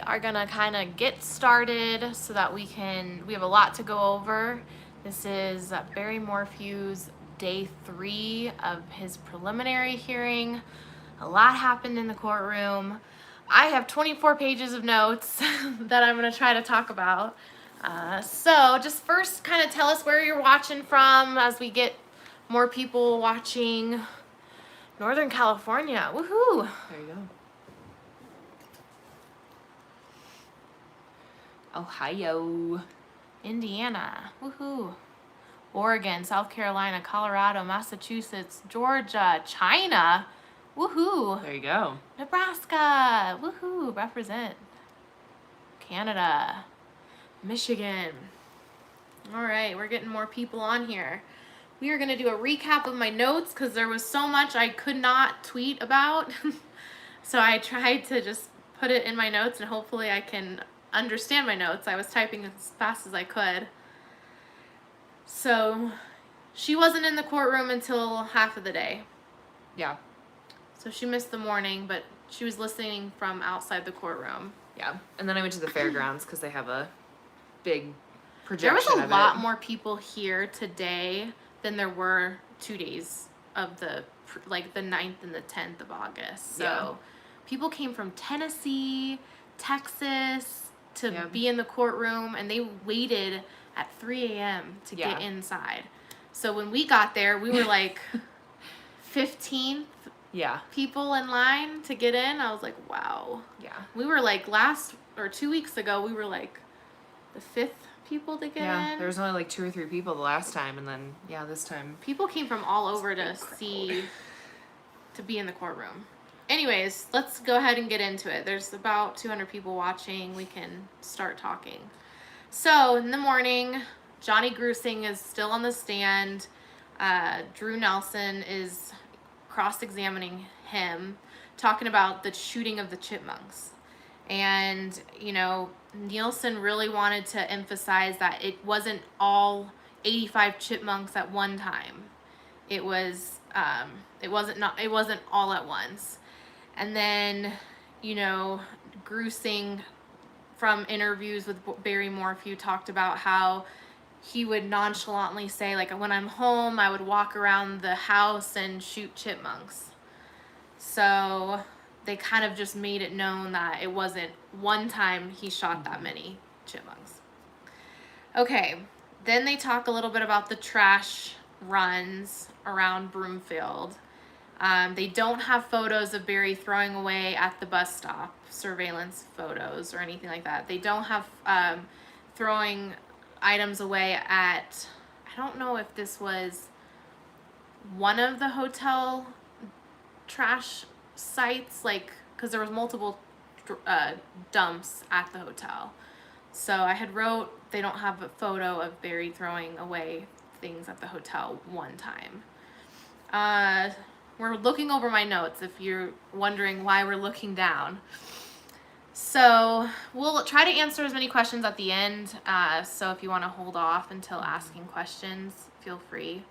are gonna kind of get started so that we have a lot to go over. This is Barry Morphew's day 3 of his preliminary hearing. A lot happened in the courtroom. I have 24 pages of notes that I'm gonna try to talk about. So just first kind of tell us where you're watching from as we get more people watching. Northern California, woohoo! There you go. Ohio. Indiana, woohoo! Oregon, South Carolina, Colorado, Massachusetts, Georgia, China, woohoo! There you go. Nebraska, woohoo! Represent. Canada, Michigan. All right, we're getting more people on here. We are going to do a recap of my notes because there was so much I could not tweet about. So I tried to just put it in my notes and hopefully I can understand my notes. I was typing as fast as I could. So she wasn't in the courtroom until half of the day. Yeah. So she missed the morning, but she was listening from outside the courtroom. Yeah. And then I went to the fairgrounds because they have a big projection. There was a lot more people here today than there were 2 days of the 9th and the 10th of August. So people came from Tennessee, Texas to be in the courtroom, and they waited at 3 a.m. to get inside. So when we got there, we were like 15th people in line to get in. I was like, wow. Yeah. We were like 2 weeks ago, we were like the 5th people to get in. Yeah, there was only like 2 or 3 people the last time, and then this time people came from all over to be in the courtroom. Anyways, let's go ahead and get into it. There's about 200 people watching. We can start talking. So in the morning, Johnny Grusing is still on the stand. Drew Nelson is cross-examining him, talking about the shooting of the chipmunks. And, Nielsen really wanted to emphasize that it wasn't all 85 chipmunks at one time. It wasn't all at once. And then, Grusing from interviews with Barry Morphew talked about how he would nonchalantly say, like, when I'm home, I would walk around the house and shoot chipmunks. So they kind of just made it known that it wasn't one time he shot that many chipmunks. Okay, then they talk a little bit about the trash runs around Broomfield. They don't have photos of Barry throwing away at the bus stop, surveillance photos or anything like that. They don't have throwing items away at, I don't know if this was one of the hotel trash sites, because there was multiple dumps at the hotel. So I had wrote they don't have a photo of Barry throwing away things at the hotel one time. We're looking over my notes if you're wondering why we're looking down. So we'll try to answer as many questions at the end. So if you want to hold off until asking questions, feel free.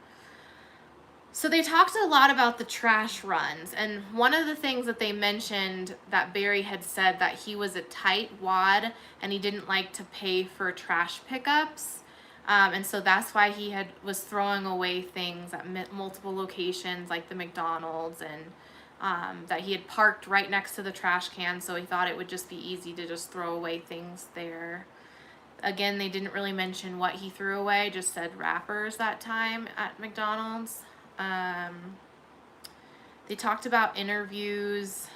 So they talked a lot about the trash runs, and one of the things that they mentioned that Barry had said that he was a tight wad and he didn't like to pay for trash pickups, and so that's why he was throwing away things at multiple locations like the McDonald's, and that he had parked right next to the trash can, so he thought it would just be easy to just throw away things there. Again, they didn't really mention what he threw away, just said wrappers that time at McDonald's. They talked about interviews.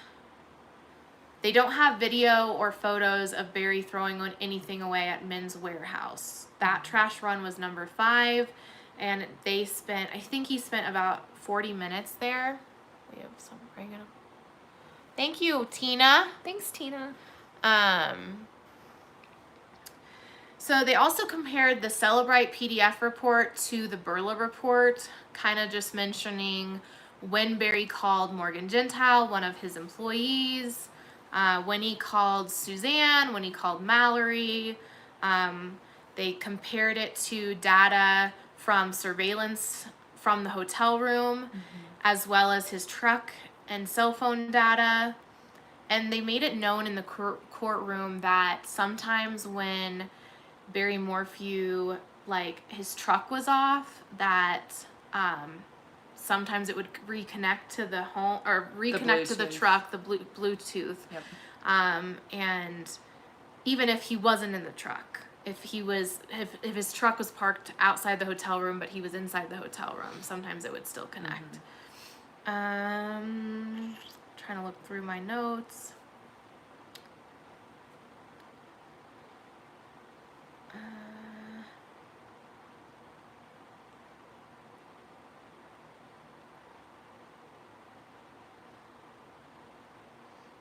They don't have video or photos of Barry throwing anything away at Men's Warehouse. That trash run was number 5, and I think he spent about 40 minutes there. We have some bringing up. Thank you, Tina. Thanks, Tina. So they also compared the Celebrite PDF report to the Burla report, kind of just mentioning when Barry called Morgan Gentile, one of his employees, when he called Suzanne, when he called Mallory. They compared it to data from surveillance from the hotel room, as well as his truck and cell phone data. And they made it known in the courtroom that sometimes when Barry Morphew, like, his truck was off, that sometimes it would reconnect to the home, or reconnect to the truck, the Bluetooth. Yep. And even if he wasn't in the truck, if if his truck was parked outside the hotel room but he was inside the hotel room, sometimes it would still connect. Trying to look through my notes.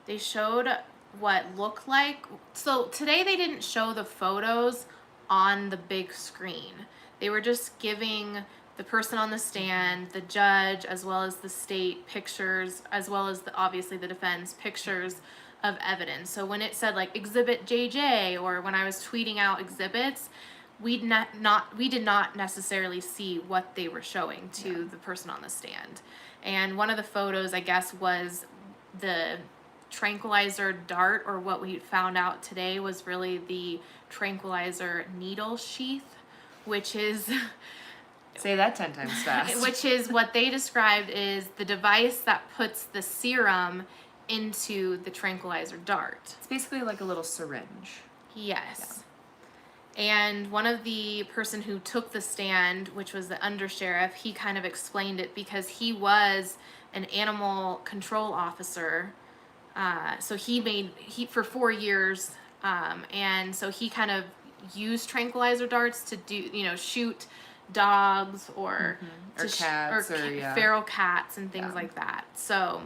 They showed what looked like, so today they didn't show the photos on the big screen. They were just giving the person on the stand, the judge, as well as the state, pictures, as well as obviously the defense, pictures of evidence. So when it said like Exhibit JJ, or when I was tweeting out exhibits, we did not necessarily see what they were showing to the person on the stand. And one of the photos, I guess, was the tranquilizer dart, or what we found out today was really the tranquilizer needle sheath, which is say that 10 times fast. Which is what they described is the device that puts the serum into the tranquilizer dart. It's basically like a little syringe. Yes. Yeah. And one of the person who took the stand, which was the Undersheriff, he kind of explained it because he was an animal control officer. So he for 4 years, and so he kind of used tranquilizer darts to do, shoot dogs or cats or feral cats and things like that. So,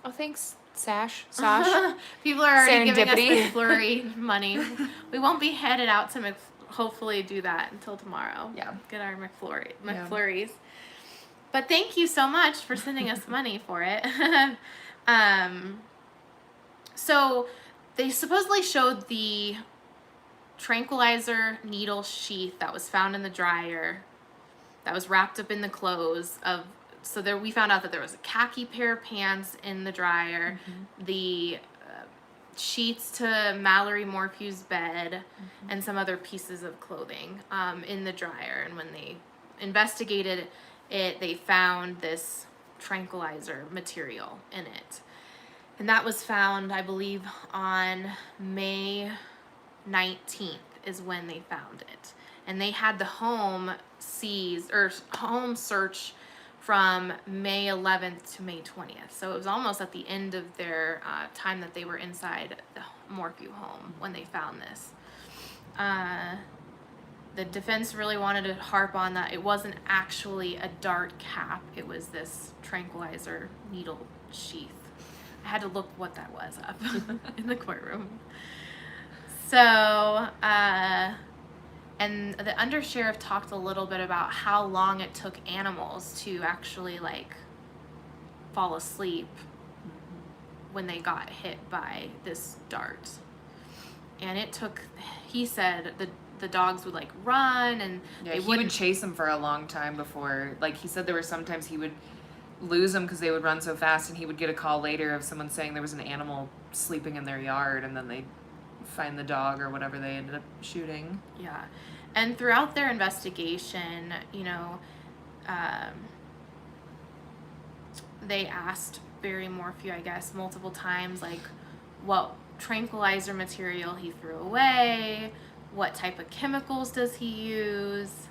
oh, thanks, Sash. People are already giving us McFlurry money. We won't be headed out to hopefully do that until tomorrow. Yeah, get our McFlurries. Yeah. But thank you so much for sending us money for it. So they supposedly showed the tranquilizer needle sheath that was found in the dryer, that was wrapped up in the clothes of. So there, we found out that there was a khaki pair of pants in the dryer, the sheets to Mallory Morphew's bed, and some other pieces of clothing in the dryer. And when they investigated it, they found this tranquilizer material in it. And that was found, I believe, on May 19th is when they found it. And they had the home seized, or home search, from May 11th to May 20th. So it was almost at the end of their time that they were inside the Morphew home when they found this. The defense really wanted to harp on that it wasn't actually a dart cap. It was this tranquilizer needle sheath. I had to look what that was up in the courtroom. So, and the Undersheriff talked a little bit about how long it took animals to actually, like, fall asleep when they got hit by this dart. And it took, he said, the dogs would, like, run, and he would chase them for a long time before, like, he said there were sometimes he would lose them because they would run so fast, and he would get a call later of someone saying there was an animal sleeping in their yard, and then they'd find the dog or whatever they ended up shooting. Yeah. And throughout their investigation, they asked Barry Morphew, I guess, multiple times, like, what tranquilizer material he threw away, what type of chemicals does he use,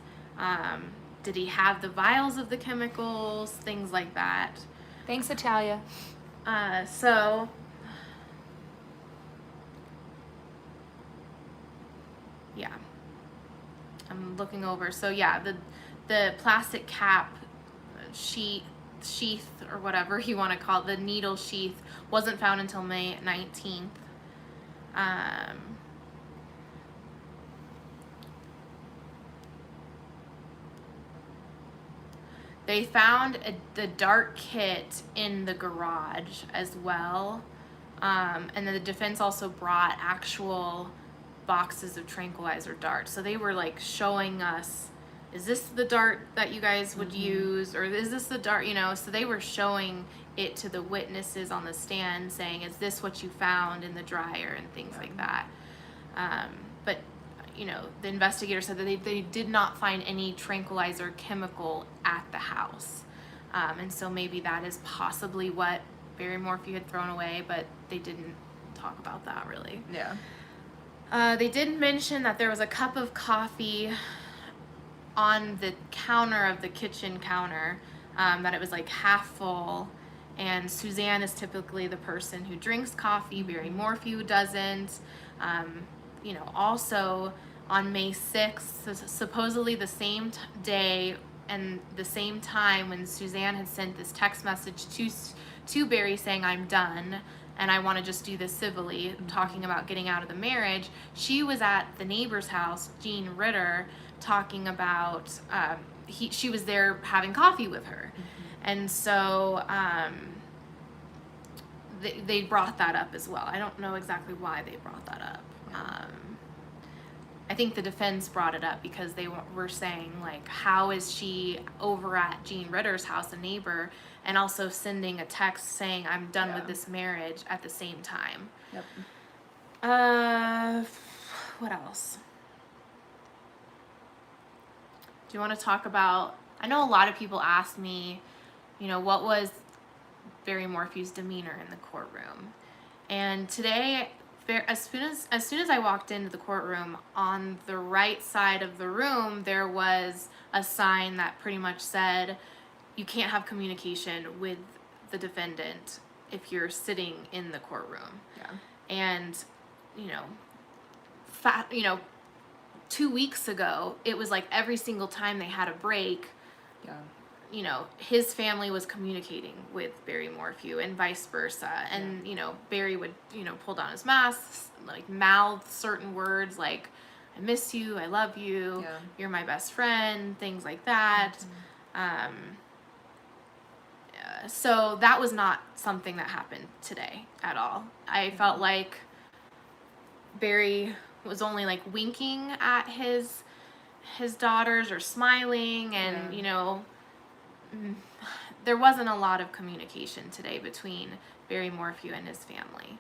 did he have the vials of the chemicals, things like that. Thanks, Italia. So, yeah, I'm looking over. So yeah, the plastic cap sheath or whatever you want to call it, the needle sheath, wasn't found until May 19th. They found the dart kit in the garage as well. And then the defense also brought actual boxes of tranquilizer darts. So they were, like, showing us is this the dart that you guys would use, or is this the dart, so they were showing it to the witnesses on the stand saying, is this what you found in the dryer and things like that. But the investigator said that they did not find any tranquilizer chemical at the house, and so maybe that is possibly what Barry Morphew had thrown away, but they didn't talk about that really. Yeah. They did mention that there was a cup of coffee on the counter of the kitchen counter, that it was like half full, and Suzanne is typically the person who drinks coffee. Barry Morphew doesn't. Also on May 6th, supposedly the same day and the same time when Suzanne had sent this text message to Barry saying, I'm done and I want to just do this civilly, talking about getting out of the marriage, she was at the neighbor's house, Jean Ritter, talking about, she was there having coffee with her. And so they brought that up as well. I don't know exactly why they brought that up. I think the defense brought it up because they were saying, like, how is she over at Jean Ritter's house, a neighbor, and also sending a text saying, I'm done with this marriage at the same time? Yep. What else? Do you want to talk about, I know a lot of people ask me, what was Barry Morphew's demeanor in the courtroom? And today, as soon as I walked into the courtroom, on the right side of the room, there was a sign that pretty much said, you can't have communication with the defendant if you're sitting in the courtroom. Yeah. And, 2 weeks ago, it was like every single time they had a break, his family was communicating with Barry Morphew and vice versa. And, Barry would, pull down his mask, like mouth certain words like, I miss you, I love you, you're my best friend, things like that. So that was not something that happened today at all. I felt like Barry was only like winking at his daughters or smiling, and there wasn't a lot of communication today between Barry Morphew and his family.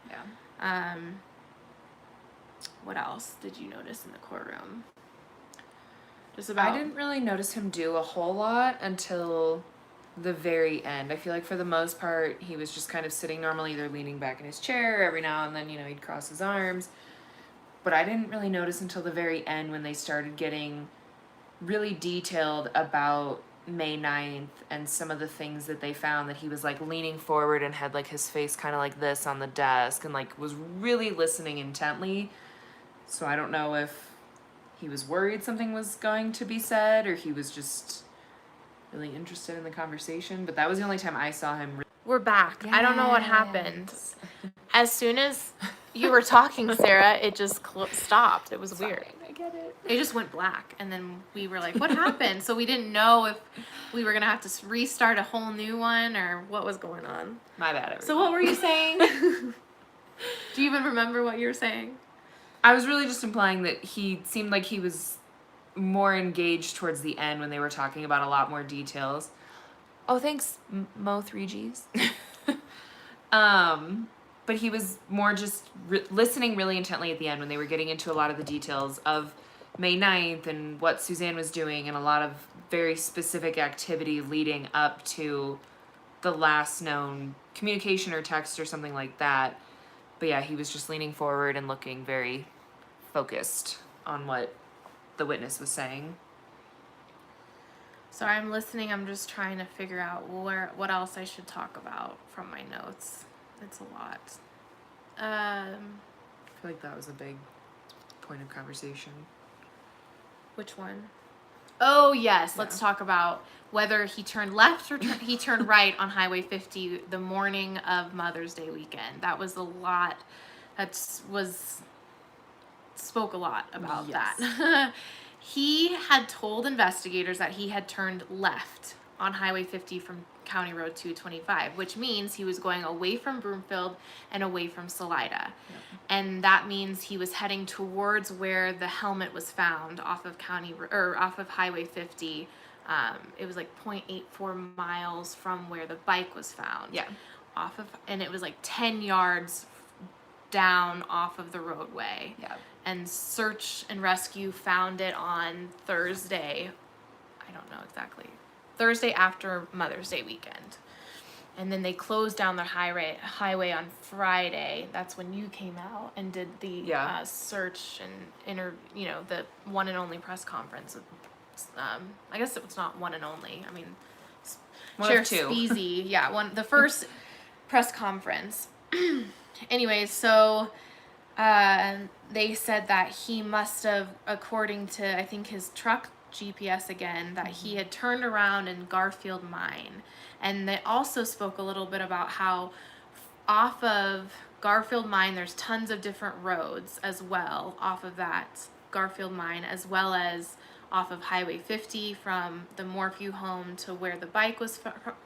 What else did you notice in the courtroom? I didn't really notice him do a whole lot until the very end. I feel like for the most part he was just kind of sitting normally, either leaning back in his chair. Every now and then, he'd cross his arms. But I didn't really notice until the very end when they started getting really detailed about May 9th and some of the things that they found, that he was like leaning forward and had like his face kind of like this on the desk and like was really listening intently. So I don't know if he was worried something was going to be said or he was just really interested in the conversation. But that was the only time I saw him. We're back. I don't know what happened. As soon as you were talking, Sarah, it just stopped. It was weird. I get it. It just went black, and then we were like, what happened? So we didn't know if we were going to have to restart a whole new one or what was going on. My bad, everybody. So what were you saying? Do you even remember what you were saying? I was really just implying that he seemed like he was more engaged towards the end when they were talking about a lot more details. Oh, thanks, Mo 3Gs. But he was more just listening really intently at the end when they were getting into a lot of the details of May 9th and what Suzanne was doing and a lot of very specific activity leading up to the last known communication or text or something like that. But yeah, he was just leaning forward and looking very focused on what the witness was saying. So I'm listening. I'm just trying to figure out what else I should talk about from my notes. It's a lot. I feel like that was a big point of conversation. Which one? Oh, yes. Let's talk about whether he turned left or he turned right on Highway 50 the morning of Mother's Day weekend. That was a lot. Spoke a lot about that. He had told investigators that he had turned left on Highway 50 from County Road 225, which means he was going away from Broomfield and away from Salida. And that means he was heading towards where the helmet was found off of off of Highway 50. It was like 0.84 miles from where the bike was found. Yeah. And it was like 10 yards down off of the roadway. Yeah. And search and rescue found it on Thursday. I don't know exactly. Thursday after Mother's Day weekend. And then they closed down the highway on Friday. That's when you came out and did the search and the one and only press conference. I guess it's not one and only. I mean, Sheriff Speezy, the first press conference. Anyways, so they said that he must have, according to I think his truck GPS again, that he had turned around in Garfield Mine. And they also spoke a little bit about how off of Garfield Mine there's tons of different roads as well off of that Garfield Mine, as well as off of Highway 50 from the Morphew home to where the bike was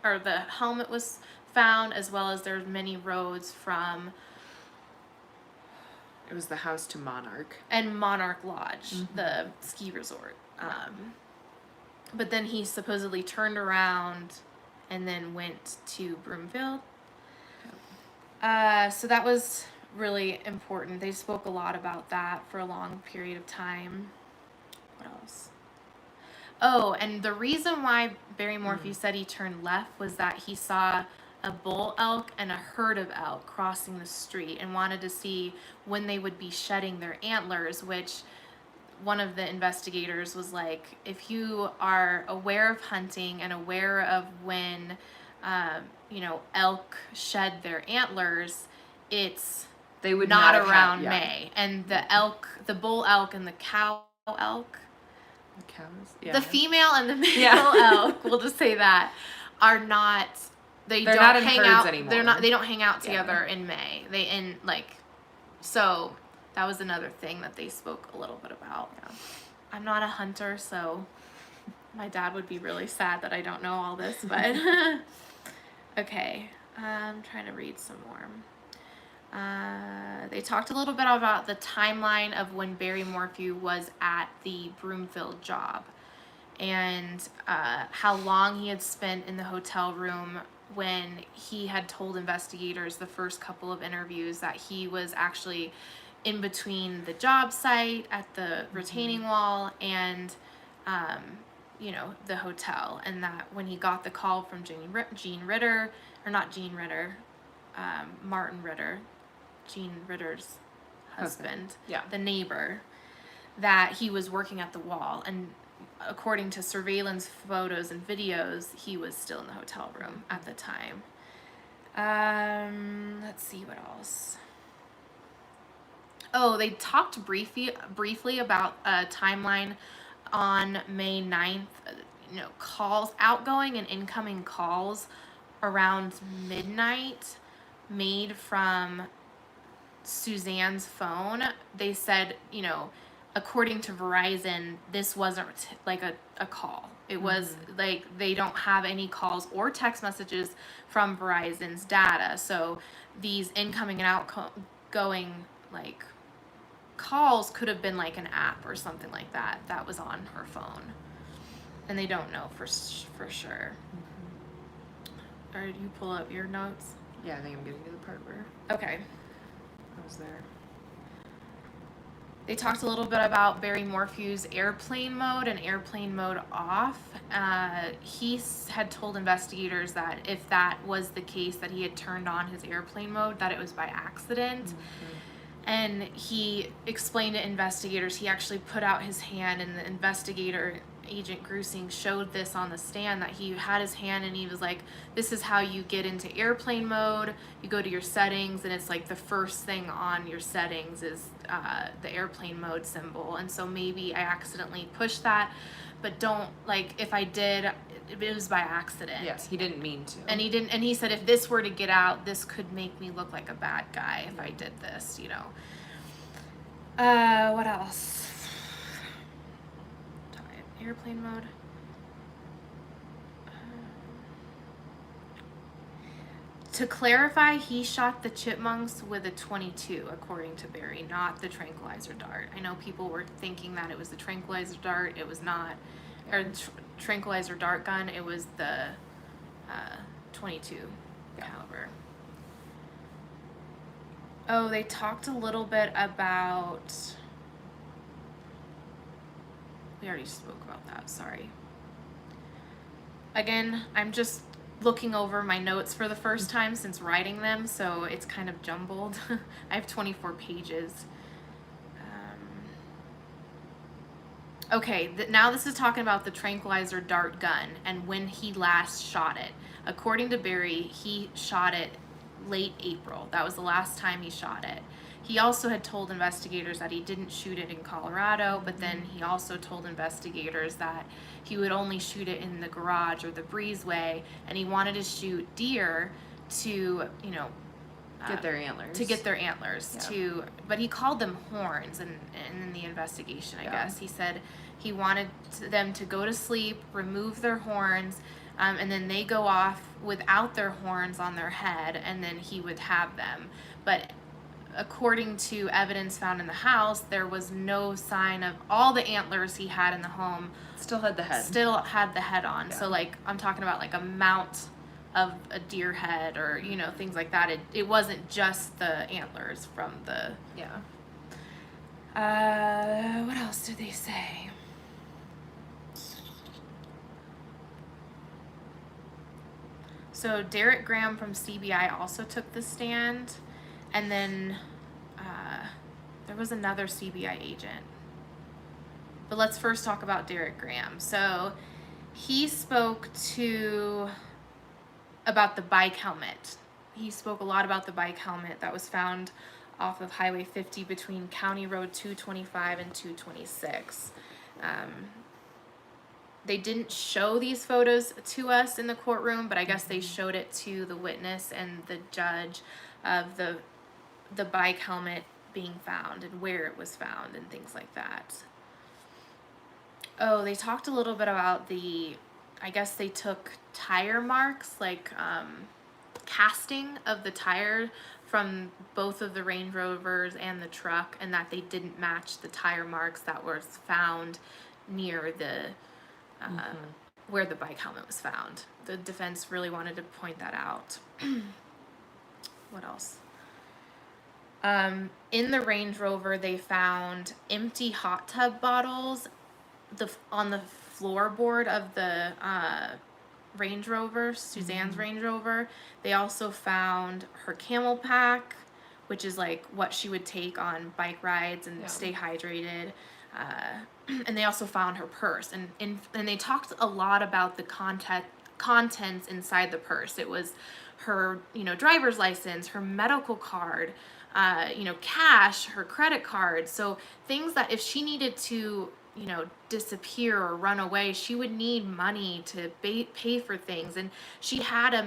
or the helmet was found, as well as there's many roads from It was the house to Monarch. And Monarch Lodge, the ski resort. But then he supposedly turned around and then went to Broomfield. So that was really important. They spoke a lot about that for a long period of time. What else? Oh, and the reason why Barry Morphew said he turned left was that he saw a bull elk and a herd of elk crossing the street and wanted to see when they would be shedding their antlers, which one of the investigators was like, if you are aware of hunting and aware of when, elk shed their antlers, they would not have around had, May. And the bull elk and the cow elk, the cows, the female and the male elk, we'll just say that, are not. They're don't not in hang herds out. anymore. They don't hang out together in May. So that was another thing that they spoke a little bit about. Yeah. I'm not a hunter, so my dad would be really sad that I don't know all this, but okay. I'm trying to read some more. They talked a little bit about the timeline of when Barry Morphew was at the Broomfield job and how long he had spent in the hotel room when he had told investigators the first couple of interviews that he was actually in between the job site at the retaining wall and the hotel, and that when he got the call from Martin Ritter, Gene Ritter's husband, the neighbor, that he was working at the wall, and according to surveillance photos and videos, he was still in the hotel room at the time. Let's see what else. Oh, they talked briefly about a timeline on May 9th, calls, outgoing and incoming calls around midnight made from Suzanne's phone. They said, according to Verizon, this wasn't like a call. It was like they don't have any calls or text messages from Verizon's data. So these incoming and outgoing calls could have been like an app or something like that was on her phone. And they don't know for sure. Or did you pull up your notes? Yeah, I think I'm getting to the part where okay. I was there. They talked a little bit about Barry Morphew's airplane mode and airplane mode off. He had told investigators that if that was the case, that he had turned on his airplane mode, that it was by accident. And he explained to investigators, he actually put out his hand, and the investigator, Agent Grusing, showed this on the stand, that he had his hand and he was like, this is how you get into airplane mode. You go to your settings, and it's like the first thing on your settings is the airplane mode symbol. And so maybe I accidentally pushed that, but don't, if I did, it was by accident. Yes, he didn't mean to. And he said, if this were to get out, this could make me look like a bad guy if I did this, What else? Airplane mode. To clarify, he shot the chipmunks with a .22, according to Barry, not the tranquilizer dart. I know people were thinking that it was the tranquilizer dart. It was not. Or tranquilizer dart gun. It was the .22 caliber. Oh, they talked a little bit about... We already spoke about that, sorry. Again, I'm just looking over my notes for the first time since writing them, so it's kind of jumbled. I have 24 pages. Okay, now this is talking about the tranquilizer dart gun and when he last shot it. According to Barry, he shot it late April. That was the last time he shot it. He also had told investigators that he didn't shoot it in Colorado, but then he also told investigators that he would only shoot it in the garage or the breezeway, and he wanted to shoot deer to, you know, Get their antlers. To get their antlers. Yeah. But he called them horns in the investigation, I guess. He said he wanted them to go to sleep, remove their horns, and then they go off without their horns on their head, and then he would have them. But according to evidence found in the house, there was no sign of all the antlers he had in the home. Still had the head. Still had the head on. Yeah. So, like, I'm talking about, like, a mount of a deer head or, you know, things like that. It wasn't just the antlers from the... Yeah. What else did they say? So Derek Graham from CBI also took the stand, and then there was another CBI agent. But let's first talk about Derek Graham. So he spoke about the bike helmet. He spoke a lot about the bike helmet that was found off of Highway 50 between County Road 225 and 226. They didn't show these photos to us in the courtroom, but I guess they showed it to the witness and the judge of the bike helmet being found and where it was found and things like that. Oh, they talked a little bit about I guess they took tire marks, like casting of the tire from both of the Range Rovers and the truck, and that they didn't match the tire marks that was found near the where the bike helmet was found. The defense really wanted to point that out. What else? In the Range Rover, they found empty hot tub bottles on the floorboard of the Range Rover, Suzanne's Range Rover. They also found her camel pack, which is like what she would take on bike rides and stay hydrated. And they also found her purse. And they talked a lot about the contents inside the purse. It was her, driver's license, her medical card, cash, her credit card. So things that if she needed to, disappear or run away, she would need money to pay for things. And she had a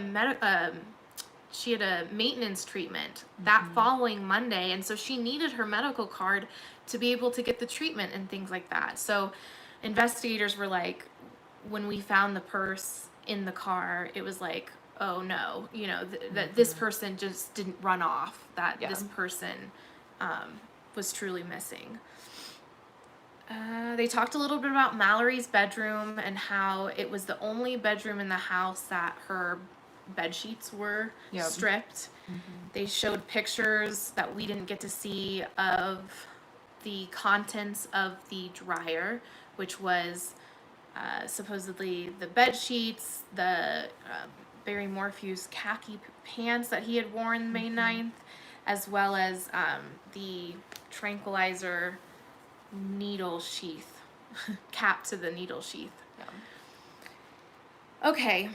maintenance treatment that following Monday, and so she needed her medical card to be able to get the treatment and things like that. So investigators were like, when we found the purse in the car, it was like, oh no, that this person just didn't run off, that this person was truly missing. They talked a little bit about Mallory's bedroom and how it was the only bedroom in the house that her bed sheets were stripped. They showed pictures that we didn't get to see of the contents of the dryer, which was supposedly the bed sheets, the Barry Morphew's khaki pants that he had worn May 9th, as well as the Tranquilizer needle sheath, cap to the needle sheath. Okay.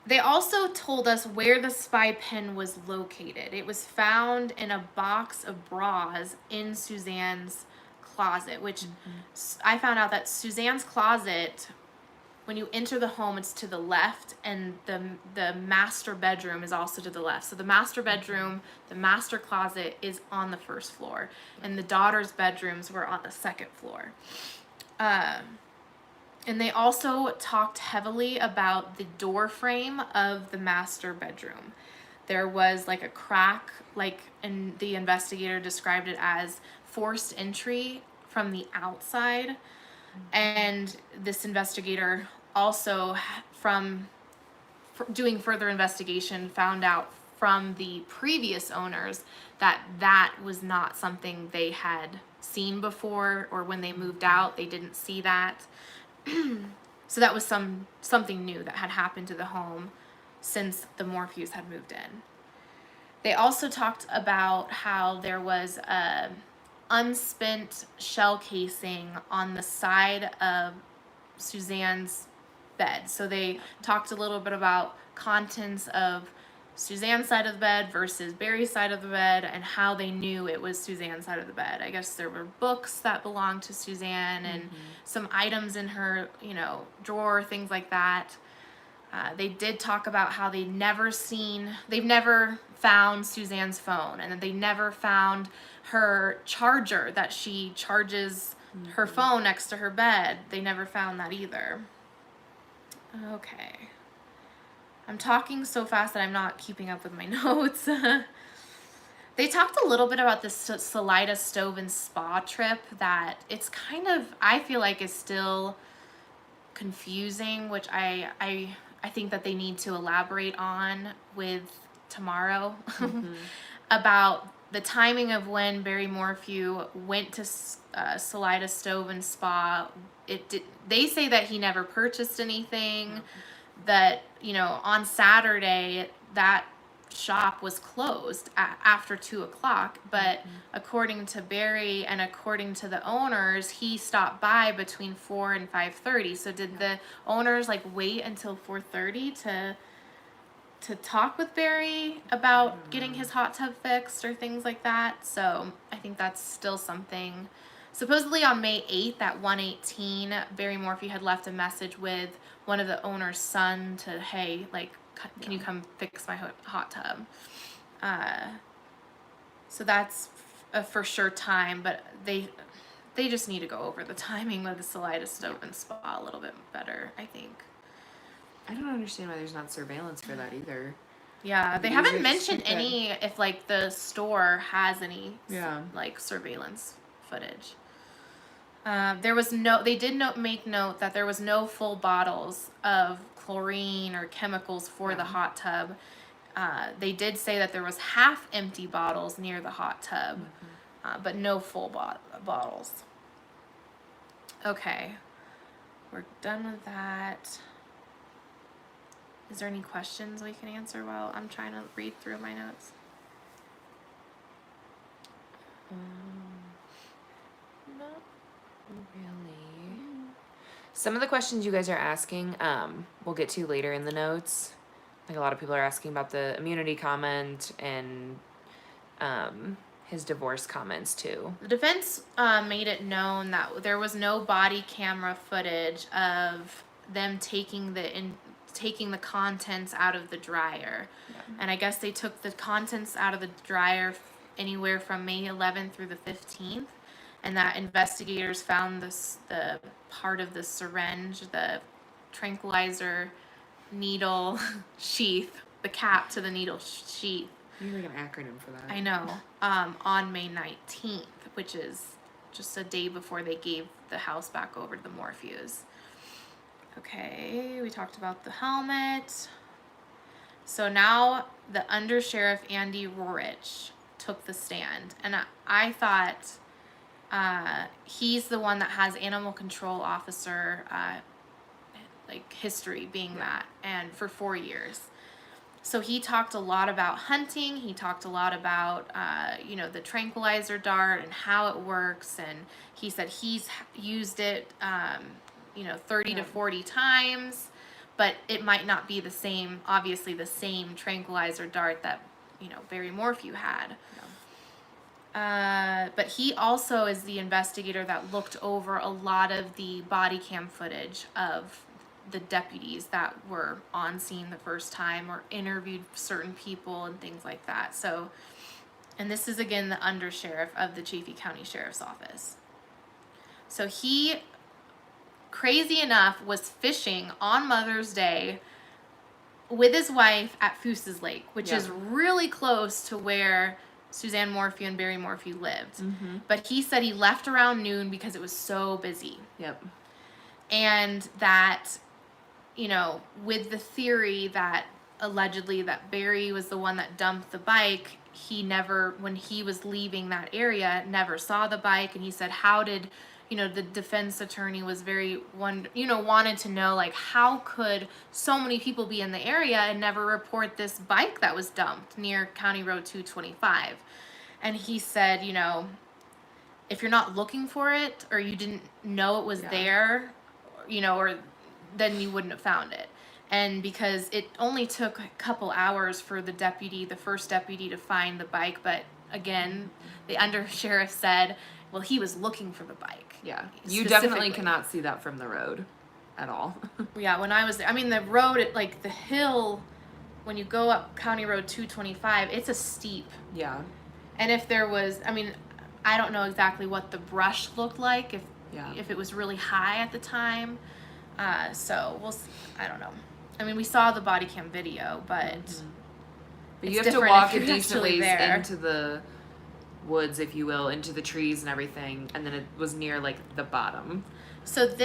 They also told us where the spy pen was located. It was found in a box of bras in Suzanne's closet, which I found out that Suzanne's closet, when you enter the home, it's to the left, and the master bedroom is also to the left. So the master bedroom, the master closet is on the first floor, and the daughter's bedrooms were on the second floor. And they also talked heavily about the door frame of the master bedroom. there was like a crack, and the investigator described it as forced entry from the outside. And this investigator also, doing further investigation, found out from the previous owners that was not something they had seen before, or when they moved out, they didn't see that. So that was something new that had happened to the home since the Morphews had moved in. They also talked about how there was a unspent shell casing on the side of Suzanne's bed. So they talked a little bit about contents of Suzanne's side of the bed versus Barry's side of the bed, and how they knew it was Suzanne's side of the bed. I guess there were books that belonged to Suzanne, and some items in her, drawer, things like that. They did talk about how they've never found Suzanne's phone, and that they never found her charger that she charges her phone next to her bed. They never found that either. Okay. I'm talking so fast that I'm not keeping up with my notes. They talked a little bit about the Salida Stove and Spa trip, that it's kind of, I feel like, is still confusing, which I think that they need to elaborate on with tomorrow. About the timing of when Barry Morphew went to Salida Stove and Spa. They say that he never purchased anything, that, on Saturday, that shop was closed after 2:00, but according to Barry and according to the owners, he stopped by between 4 and 5:30. So did the owners wait until 4:30 to talk with Barry about getting his hot tub fixed or things like that? So I think that's still something. Supposedly on May 8th at 1:18, Barry Morphew had left a message with one of the owner's son to, hey, can you come fix my hot tub? So that's a for sure time, but they just need to go over the timing of the Salida Stove and Spa a little bit better, I think. I don't understand why there's not surveillance for that either. Yeah, they haven't mentioned any, if the store has any surveillance footage. They did make note that there was no full bottles of chlorine or chemicals for the hot tub. They did say that there was half empty bottles near the hot tub, but no full bottles. Okay, we're done with that. Is there any questions we can answer while I'm trying to read through my notes? Not really. Some of the questions you guys are asking, we'll get to later in the notes. A lot of people are asking about the immunity comment and his divorce comments too. The defense made it known that there was no body camera footage of them taking the contents out of the dryer. And I guess they took the contents out of the dryer anywhere from May 11th through the 15th, and that investigators found the part of the syringe, the tranquilizer needle sheath, the cap to the needle sheath. You need an acronym for that. I know. On May 19th, which is just a day before they gave the house back over to the Morphews. Okay, we talked about the helmet. So now the Undersheriff Andy Rorich took the stand, and I thought he's the one that has animal control officer history being that, and for 4 years. So he talked a lot about hunting. He talked a lot about the tranquilizer dart and how it works, and he said he's used it 30 to 40 times, but it might not be the same tranquilizer dart that Barry Morphew had. But he also is the investigator that looked over a lot of the body cam footage of the deputies that were on scene the first time, or interviewed certain people and things like that. So, and this is again the Undersheriff of the Chaffee County Sheriff's Office. So he, crazy enough, was fishing on Mother's Day with his wife at Foose's Lake, which Yeah. is really close to where Suzanne Morphew and Barry Morphew lived. But he said he left around noon because it was so busy. Yep. And that, you know, with the theory that allegedly that Barry was the one that dumped the bike, he never, when he was leaving that area, never saw the bike. And he said, how did, you know, the defense attorney was very, wanted to know, like, how could so many people be in the area and never report this bike that was dumped near County Road 225? And he said, you know, if you're not looking for it or you didn't know it was there, you know, or then you wouldn't have found it. And because it only took a couple hours for the first deputy to find the bike, but again, the undersheriff said, well, he was looking for the bike. Yeah. You definitely cannot see that from the road at all. Yeah, when I was there, I mean, the road, like the hill, when you go up County Road 225, it's a steep. Yeah. And if there was, I mean, I don't know exactly what the brush looked like, if it was really high at the time. So we'll see. I don't know. I mean, we saw the body cam video, but you have to walk a decent ways into the woods, if you will, into the trees and everything, and then it was near like the bottom. So the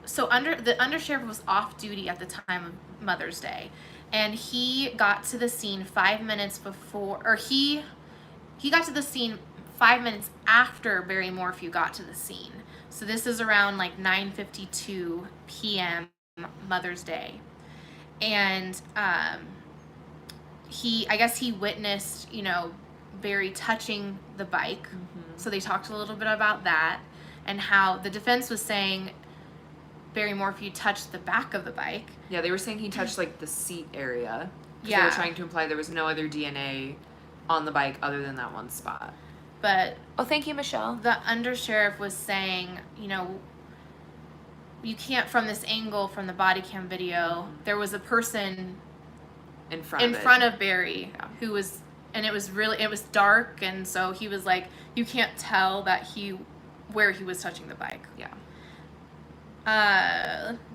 undersheriff was off duty at the time of Mother's Day, and he got to the scene 5 minutes before, or he got to the scene 5 minutes after Barry Morphew got to the scene. So this is around like 9:52 p.m. Mother's Day, and I guess he witnessed, you know, Barry touching the bike. So they talked a little bit about that and how the defense was saying Barry Morphew touched the back of the bike. Yeah, they were saying he touched like the seat area. Yeah, they were trying to imply there was no other DNA on the bike other than that one spot. But thank you, Michelle. The undersheriff was saying, you know, you can't, from this angle, from the body cam video, there was a person in front of Barry who was, and it was dark, and so he was like, you can't tell that where he was touching the bike. Yeah.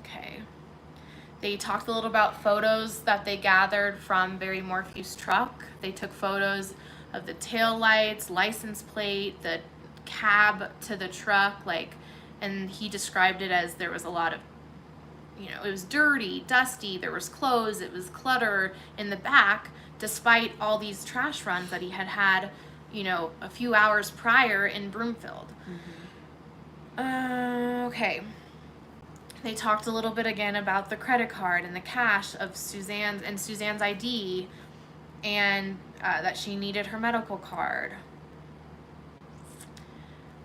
Okay. They talked a little about photos that they gathered from Barry Morphew's truck. They took photos of the tail lights, license plate, the cab to the truck, and he described it as there was a lot of, you know, it was dirty, dusty, there was clothes, it was clutter in the back, despite all these trash runs that he had, you know, a few hours prior in Broomfield. Okay. They talked a little bit again about the credit card and the cash of Suzanne's ID, and that she needed her medical card.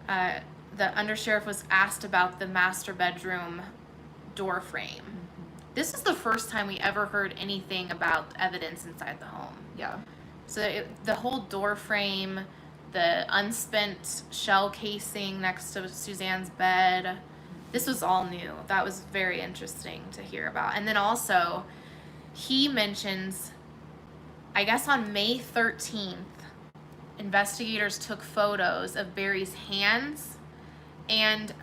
The undersheriff was asked about the master bedroom door frame. This is the first time we ever heard anything about evidence inside the home. Yeah. So the whole door frame, the unspent shell casing next to Suzanne's bed, this was all new. That was very interesting to hear about. And then also, he mentions, I guess on May 13th, investigators took photos of Barry's hands and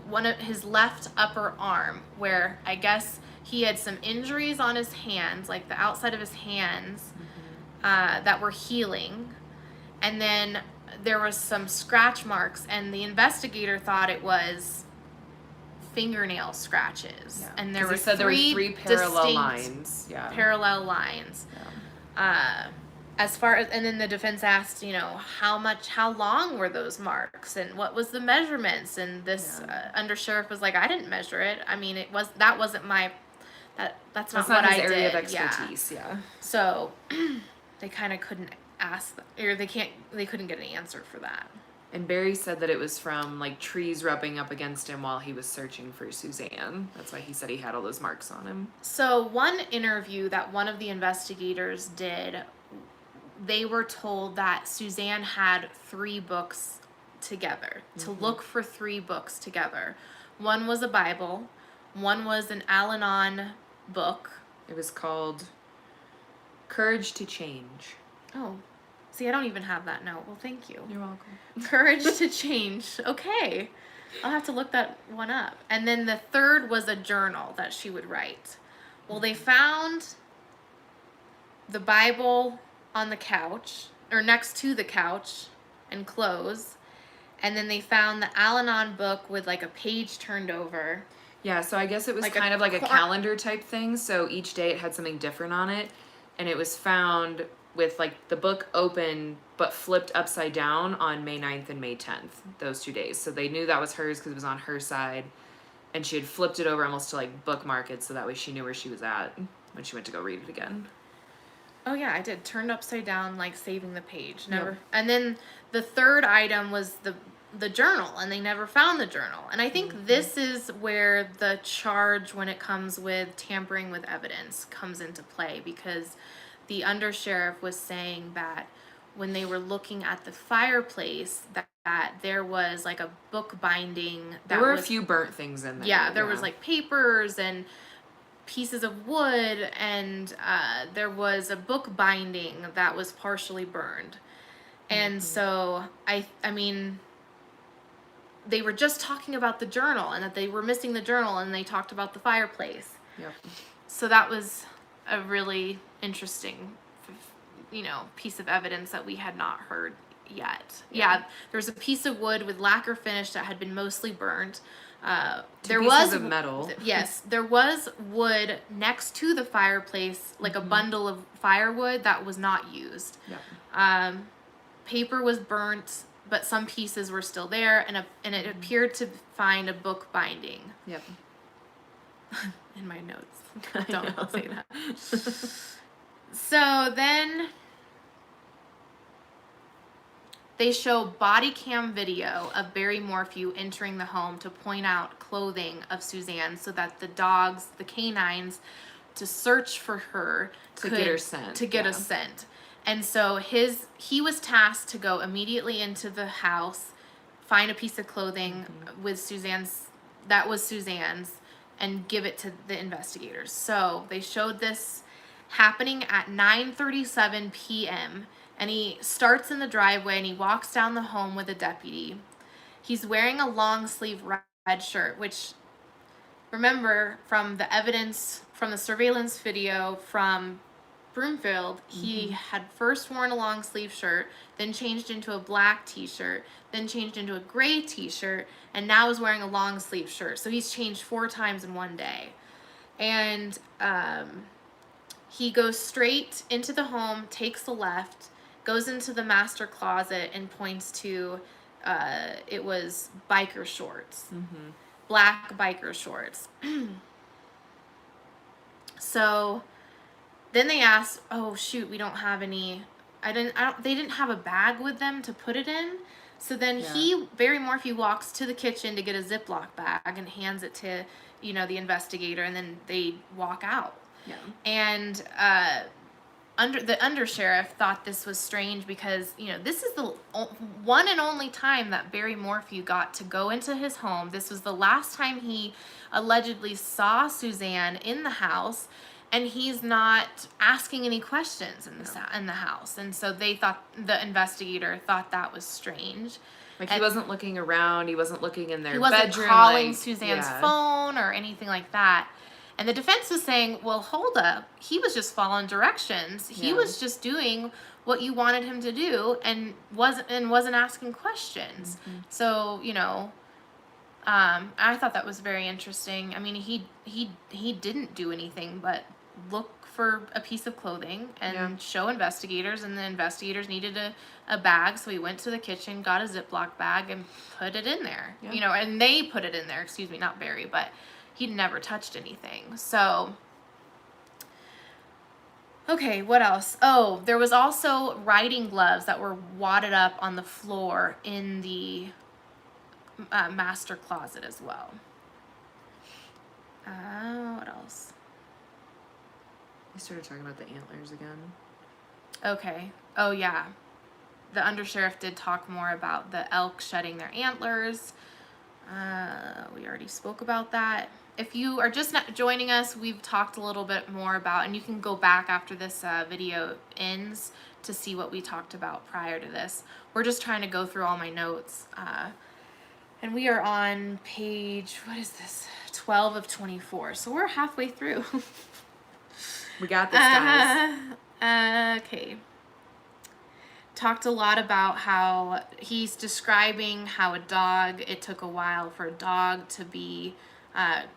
one of his left upper arm, where I guess he had some injuries on his hands, like the outside of his hands, that were healing. And then there was some scratch marks, and the investigator thought it was fingernail scratches. Yeah. And there were three parallel lines. Yeah. Parallel lines. Yeah. As far as, and then the defense asked, you know, how long were those marks, and what was the measurements? And this undersheriff was like, I didn't measure it. I mean, that wasn't my, that's not what I did. That's not his area of expertise. Yeah. So they kind of couldn't ask, or they couldn't get an answer for that. And Barry said that it was from like trees rubbing up against him while he was searching for Suzanne. That's why he said he had all those marks on him. So one interview that one of the investigators did, they were told that Suzanne had 3 books together, to look for 3 books together. One was a Bible, one was an Al-Anon book. It was called Courage to Change. Oh, see, I don't even have that note. Well, thank you. You're welcome. Courage to Change. Okay. I'll have to look that one up. And then the third was a journal that she would write. Well, they found the Bible on the couch, or next to the couch, and clothes. And then they found the Al-Anon book with like a page turned over. Yeah, so I guess it was Like kind a of like a cor- calendar type thing. So each day it had something different on it. And it was found with like the book open but flipped upside down on May 9th and May 10th, those 2 days. So they knew that was hers because it was on her side. And she had flipped it over almost to like bookmark it so that way she knew where she was at when she went to go read it again. Oh yeah, I did. Turned upside down, like saving the page. Never. Yep. And then the third item was the journal, and they never found the journal. And I think this is where the charge, when it comes with tampering with evidence, comes into play, because the undersheriff was saying that when they were looking at the fireplace, that there was like a book binding. That There were was, a few burnt things in there. Yeah, there was like papers and pieces of wood, and there was a book binding that was partially burned. And so I mean, they were just talking about the journal and that they were missing the journal, and they talked about the fireplace. Yep. So that was a really interesting, piece of evidence that we had not heard yet. Yeah, there was a piece of wood with lacquer finish that had been mostly burned. There pieces was of metal. Yes, there was wood next to the fireplace, like a bundle of firewood that was not used. Yep. Paper was burnt, but some pieces were still there, and it appeared to find a book binding. Yep. In my notes, don't say that. So then they show body cam video of Barry Morphew entering the home to point out clothing of Suzanne so that the dogs, the canines, to search for her To get her scent, To get a scent. And so he was tasked to go immediately into the house, find a piece of clothing with Suzanne's, and give it to the investigators. So they showed this happening at 9:37 p.m. And he starts in the driveway and he walks down the home with a deputy. He's wearing a long sleeve red shirt, which, remember from the evidence from the surveillance video from Broomfield, he had first worn a long sleeve shirt, then changed into a black t-shirt, then changed into a gray t-shirt, and now is wearing a long sleeve shirt. So he's changed 4 times in one day. And he goes straight into the home, takes a left, goes into the master closet, and points to, it was biker shorts. Black biker shorts. So then they asked, oh shoot, we don't have any, they didn't have a bag with them to put it in. So then Barry Morphew walks to the kitchen to get a Ziploc bag and hands it to, the investigator, and then they walk out. Yeah. And the undersheriff thought this was strange because, this is the one and only time that Barry Morphew got to go into his home. This was the last time he allegedly saw Suzanne in the house, and he's not asking any questions in the house. And so the investigator thought that was strange. Like, he wasn't looking around, he wasn't looking in their bedroom. He wasn't calling Suzanne's phone or anything like that. And the defense was saying, well, hold up. He was just following directions. He was just doing what you wanted him to do and wasn't asking questions. So, I thought that was very interesting. I mean, he didn't do anything but look for a piece of clothing and show investigators, and the investigators needed a bag, so he went to the kitchen, got a Ziploc bag, and put it in there. And they put it in there, excuse me, not Barry, but he'd never touched anything. So, okay, what else? Oh, there was also riding gloves that were wadded up on the floor in the master closet as well. What else? They started talking about the antlers again. Okay. Oh, yeah. The undersheriff did talk more about the elk shedding their antlers. We already spoke about that. If you are just not joining us, we've talked a little bit more about, and you can go back after this video ends to see what we talked about prior to this. We're just trying to go through all my notes. And we are on page, 12 of 24. So we're halfway through. We got this, guys. Okay. Talked a lot about how he's describing how it took a while for a dog to be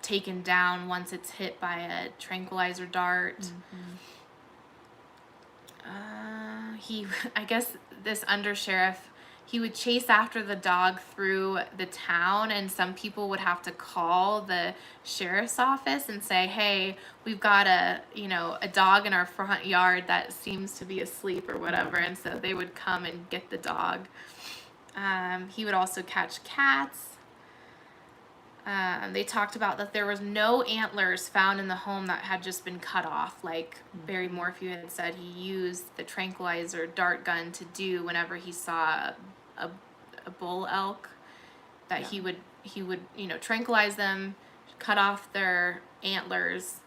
taken down once it's hit by a tranquilizer dart. I guess this undersheriff, he would chase after the dog through the town, and some people would have to call the sheriff's office and say, hey, we've got a dog in our front yard that seems to be asleep or whatever, and so they would come and get the dog. He would also catch cats. They talked about that there was no antlers found in the home that had just been cut off, like Barry Morphew had said he used the tranquilizer dart gun to do whenever he saw a bull elk, that he would tranquilize them, cut off their antlers,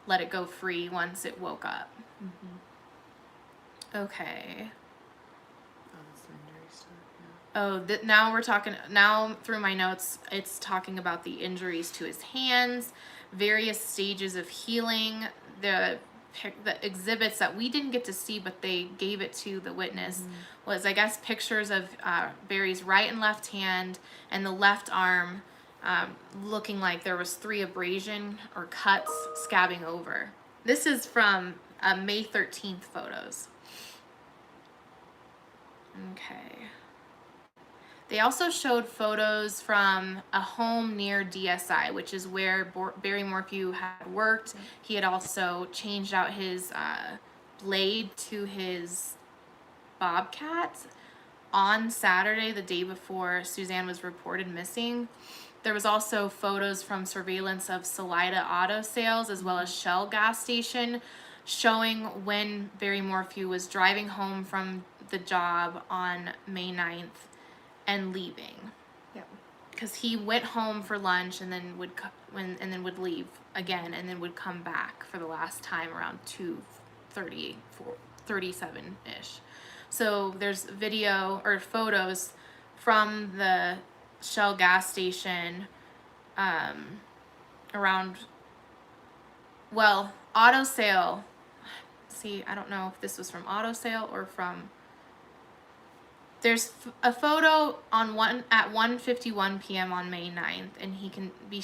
let it go free once it woke up. Okay. Now we're talking, now through my notes, it's talking about the injuries to his hands, various stages of healing, the exhibits that we didn't get to see, but they gave it to the witness, was, I guess, pictures of Barry's right and left hand and the left arm looking like there was 3 abrasion or cuts scabbing over. This is from May 13th photos. Okay. They also showed photos from a home near DSI, which is where Barry Morphew had worked. He had also changed out his blade to his bobcat on Saturday, the day before Suzanne was reported missing. There was also photos from surveillance of Salida auto sales as well as Shell gas station showing when Barry Morphew was driving home from the job on May 9th and leaving. Yep. Because he went home for lunch and then would leave again and then would come back for the last time around 2:37 ish. So there's video or photos from the Shell gas station around, well, auto sale. See, I don't know if this was from auto sale or from. There's a photo at 1:51 p.m. on May 9th, and he can be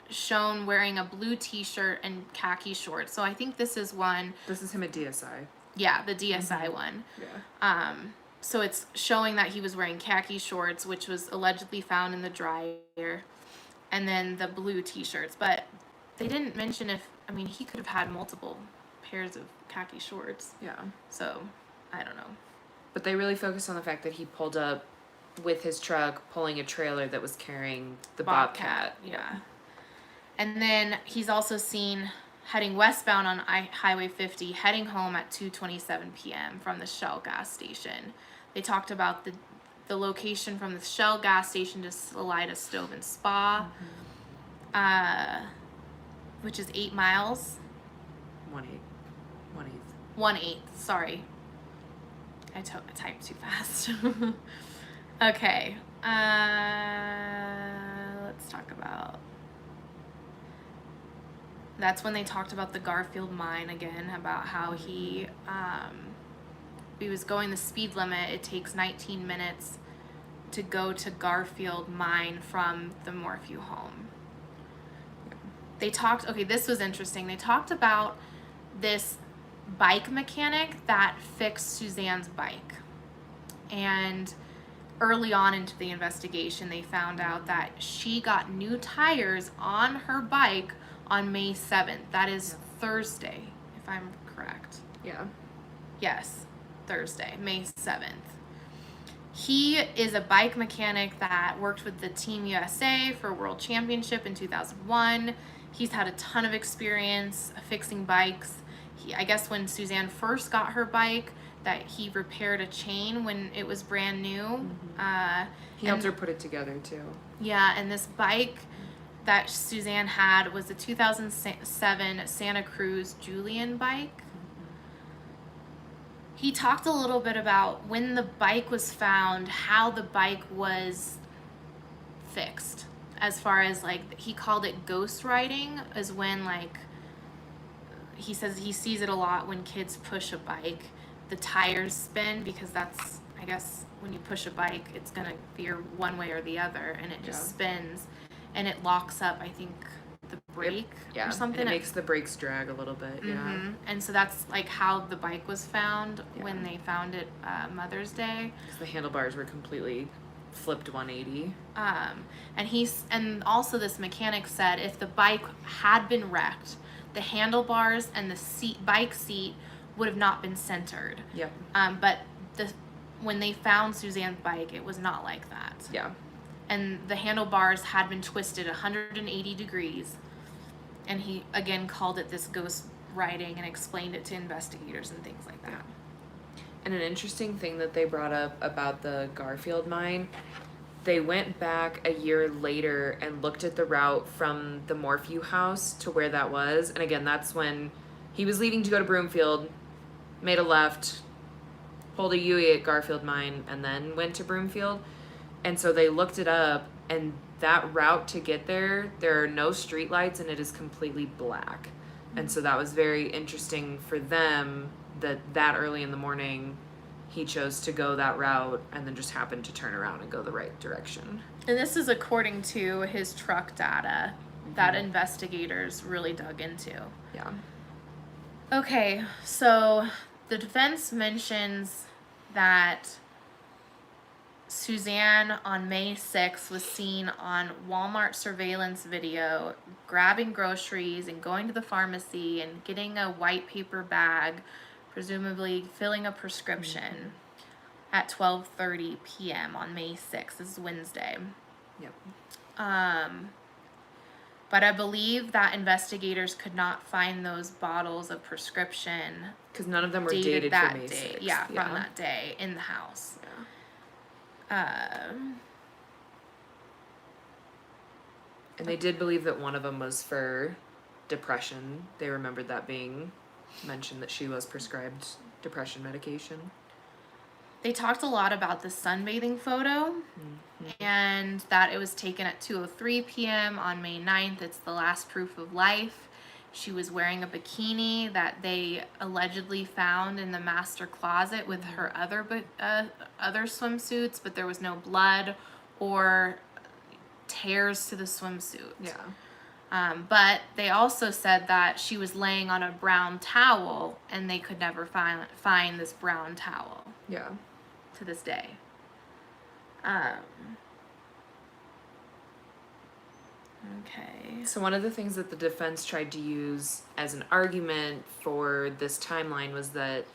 shown wearing a blue t-shirt and khaki shorts. So I think this is one. This is him at DSI. Yeah, the DSI one. Yeah. So it's showing that he was wearing khaki shorts, which was allegedly found in the dryer, and then the blue t-shirts. But they didn't mention he could have had multiple pairs of khaki shorts. Yeah. So, I don't know. But they really focused on the fact that he pulled up with his truck pulling a trailer that was carrying the bobcat. Yeah. And then he's also seen heading westbound on Highway 50, heading home at 2:27 p.m. from the Shell gas station. They talked about the location from the Shell gas station to Salida Stove and Spa, which is 8 miles. 1/8. Sorry. I typed too fast. Okay. Let's talk about. That's when they talked about the Garfield mine again, about how he was going the speed limit. It takes 19 minutes to go to Garfield mine from the Morphew home. They talked, okay, this was interesting. They talked about this bike mechanic that fixed Suzanne's bike. And early on into the investigation, they found out that she got new tires on her bike on May 7th. That is Thursday, if I'm correct. Yeah. Yes, Thursday, May 7th. He is a bike mechanic that worked with the Team USA for World Championship in 2001. He's had a ton of experience fixing bikes. I guess when Suzanne first got her bike, that he repaired a chain when it was brand new. He helped her put it together too. Yeah, and this bike that Suzanne had was the 2007 Santa Cruz Julian bike. He talked a little bit about when the bike was found, how the bike was fixed. As far as he called it ghost riding, is when he says he sees it a lot when kids push a bike. The tires spin because that's, I guess, when you push a bike, it's going to veer one way or the other, and it just spins, and it locks up, I think, the brake or something. And it makes the brakes drag a little bit, And so that's like how the bike was found when they found it Mother's Day. Because the handlebars were completely flipped 180. And also this mechanic said if the bike had been wrecked, the handlebars and the bike seat would have not been centered. Yep. But when they found Suzanne's bike, it was not like that. Yeah. And the handlebars had been twisted 180 degrees. And he, again, called it this ghost riding and explained it to investigators and things like that. Yeah. And an interesting thing that they brought up about the Garfield mine, they went back a year later and looked at the route from the Morphew house to where that was. And again, that's when he was leaving to go to Broomfield, made a left, pulled a Yui at Garfield mine, and then went to Broomfield. And so they looked it up, and that route to get there are no street lights, and it is completely black. And so that was very interesting for them that early in the morning he chose to go that route and then just happened to turn around and go the right direction. And this is according to his truck data that investigators really dug into. Yeah. Okay, so the defense mentions that Suzanne on May 6th was seen on Walmart surveillance video grabbing groceries and going to the pharmacy and getting a white paper bag, presumably filling a prescription at 12:30 p.m. on May 6th. This is Wednesday. Yep. But I believe that investigators could not find those bottles of prescription Because none of them were dated that for May day. 6th. Yeah, from that day in the house. And they did believe that one of them was for depression. They remembered that being mentioned, that she was prescribed depression medication. They talked a lot about the sunbathing photo and that it was taken at 2:03 p.m. on May 9th. It's the last proof of life. She was wearing a bikini that they allegedly found in the master closet with her other swimsuits, but there was no blood or tears to the swimsuit. Yeah. But they also said that she was laying on a brown towel, and they could never find this brown towel. Yeah. To this day. Okay. So one of the things that the defense tried to use as an argument for this timeline was that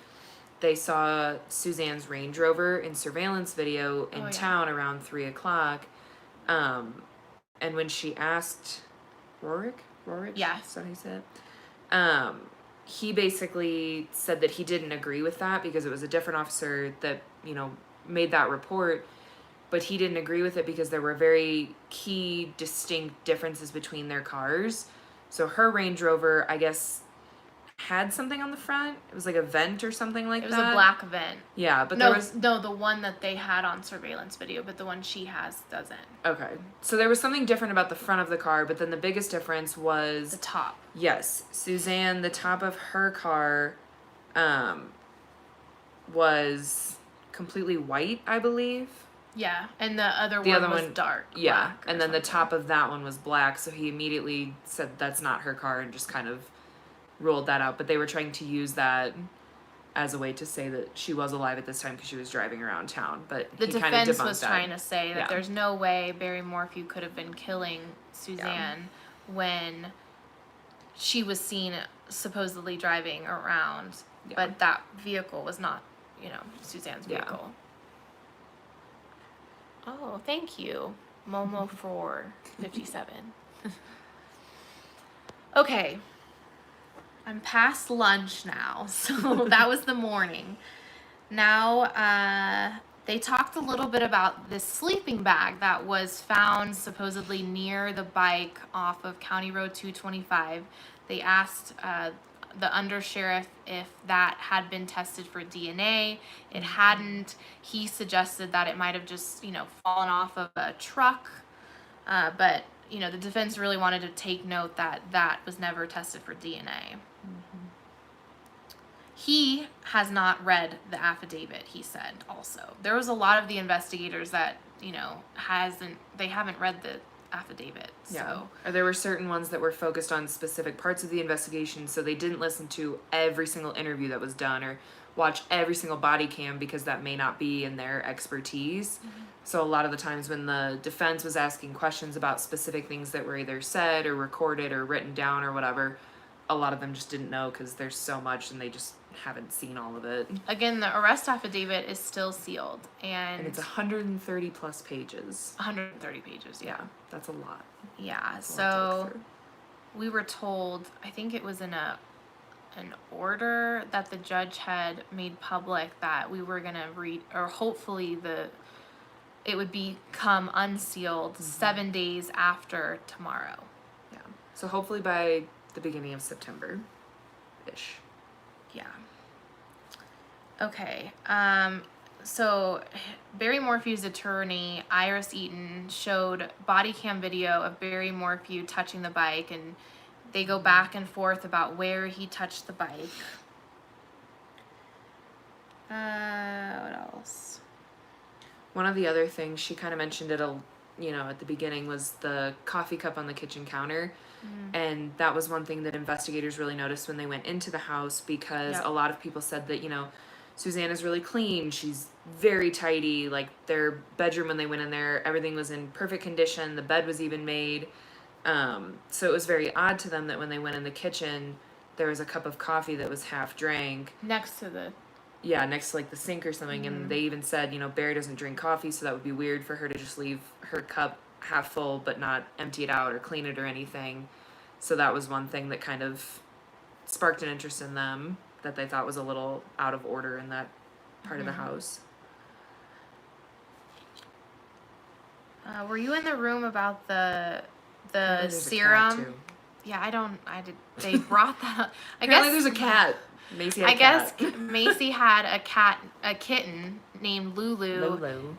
they saw Suzanne's Range Rover in surveillance video in town around 3 o'clock. And when she asked Rorik? Yeah. Is that how you said it? He basically said that he didn't agree with that because it was a different officer that, made that report. But he didn't agree with it because there were very key, distinct differences between their cars. So her Range Rover, I guess, had something on the front. It was like a vent or something like that. It was a black vent. Yeah, but No, the one that they had on surveillance video, but the one she has doesn't. Okay. So there was something different about the front of the car, but then the biggest difference was... The top. Yes. Suzanne, the top of her car was completely white, I believe. Yeah, and the other one was dark. Yeah, and then the top of that one was black, so he immediately said that's not her car and just kind of ruled that out. But they were trying to use that as a way to say that she was alive at this time because she was driving around town. But the he kind of defense debunked was trying to say that there's no way Barry Morphew could have been killing Suzanne when she was seen supposedly driving around, but that vehicle was not, Suzanne's vehicle. Oh, thank you, Momo for 57. Okay. I'm past lunch now, so that was the morning. Now, they talked a little bit about this sleeping bag that was found supposedly near the bike off of County Road 225. They asked the Undersheriff if that had been tested for DNA. It hadn't. He suggested that it might have just, fallen off of a truck. But, the defense really wanted to take note that that was never tested for DNA. Mm-hmm. He has not read the affidavit, he said also. There was a lot of the investigators that, they haven't read the affidavit. So Or there were certain ones that were focused on specific parts of the investigation, so they didn't listen to every single interview that was done or watch every single body cam because that may not be in their expertise. So a lot of the times when the defense was asking questions about specific things that were either said or recorded or written down or whatever, a lot of them just didn't know because there's so much and they just haven't seen all of it. Again, the arrest affidavit is still sealed, and it's 130 plus pages. 130 pages. Yeah, that's a lot. Yeah, That's a lot to look so through. we were told, I think it was in an order that the judge had made public, that we were gonna read, or hopefully it would become unsealed 7 days after tomorrow. Yeah. So hopefully by the beginning of September-ish. Yeah. Okay. So Barry Morphew's attorney, Iris Eaton, showed body cam video of Barry Morphew touching the bike, and they go back and forth about where he touched the bike. What else? One of the other things she kind of mentioned at the beginning was the coffee cup on the kitchen counter. And that was one thing that investigators really noticed when they went into the house, because a lot of people said that, Suzanne is really clean. She's very tidy. Like, their bedroom, when they went in there, everything was in perfect condition. The bed was even made. So it was very odd to them that when they went in the kitchen, there was a cup of coffee that was half drank. Next to like the sink or something. And they even said, Barry doesn't drink coffee, so that would be weird for her to just leave her cup half full but not empty it out or clean it or anything. So that was one thing that kind of sparked an interest in them, that they thought was a little out of order in that part of the house. Were you in the room about the There's a cat, serum? too. Yeah, they brought that up. Apparently there's a cat. Macy had a cat. guess Macy had a kitten named Lulu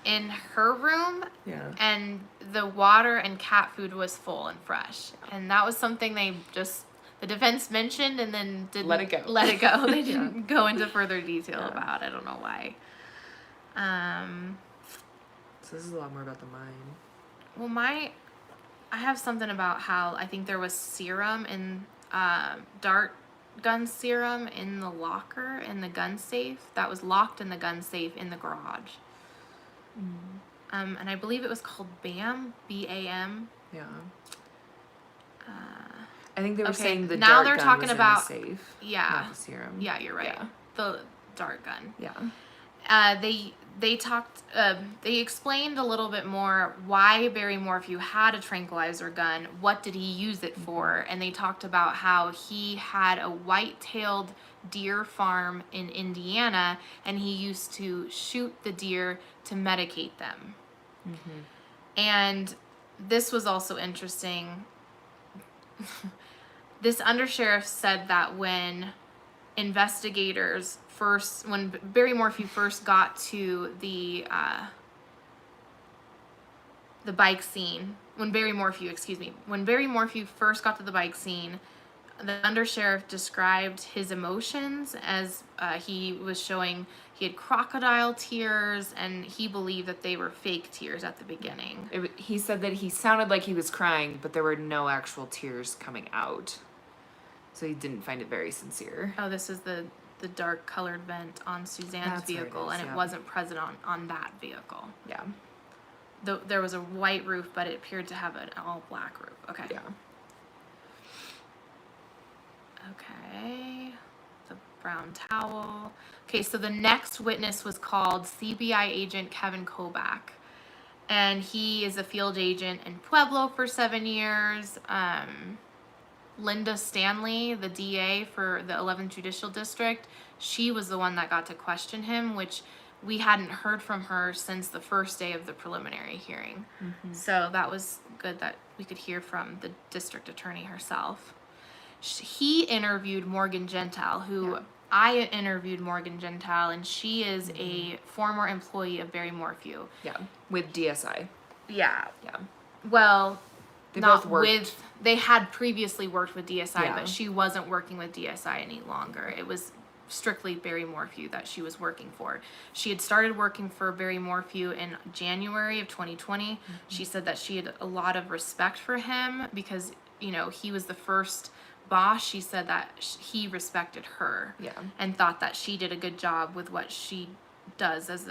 in her room, Yeah. and the water and cat food was full and fresh. And that was something the defense mentioned and then didn't Let it go. They didn't go into further detail about it. I don't know why. So this is a lot more about the mind. Well, I have something about how I think there was serum in dart gun serum in the locker in the gun safe that was locked in the gun safe in the garage. And I believe it was called BAM, B-A-M. Yeah. I think they were saying the now dart they're gun talking was about in the safe, yeah, not the serum. yeah, you're right. Yeah. The dart gun. Yeah. They talked. They explained a little bit more why Barry Morphew had a tranquilizer gun. What did he use it for? And they talked about how he had a white-tailed deer farm in Indiana, and he used to shoot the deer to medicate them. And this was also interesting. This undersheriff said that when Barry Morphew first got to the bike scene, when Barry Morphew first got to the bike scene, the undersheriff described his emotions as he was showing he had crocodile tears, and he believed that they were fake tears at the beginning. He said that he sounded like he was crying, but there were no actual tears coming out. So he didn't find it very sincere. Oh, this is the dark colored vent on Suzanne's That's where it vehicle, is, and it yeah. wasn't present on that vehicle. Yeah. There was a white roof, but it appeared to have an all black roof. Okay. Yeah. Okay. The brown towel. Okay, so the next witness was called CBI agent Kevin Kobach. And he is a field agent in Pueblo for 7 years. Linda Stanley, the DA for the 11th Judicial District, she was the one that got to question him, which we hadn't heard from her since the first day of the preliminary hearing. So that was good that we could hear from the district attorney herself. He interviewed Morgan Gentile, who I interviewed Morgan Gentile, and she is a former employee of Barry Morphew. Yeah. With DSI. Yeah. Yeah. Well, They not both worked. they had previously worked with DSI, Yeah. but she wasn't working with DSI any longer. It was strictly Barry Morphew that she was working for. She had started working for Barry Morphew in January of 2020. She said that she had a lot of respect for him because, you know, he was the first boss. She said that he respected her and thought that she did a good job with what she does as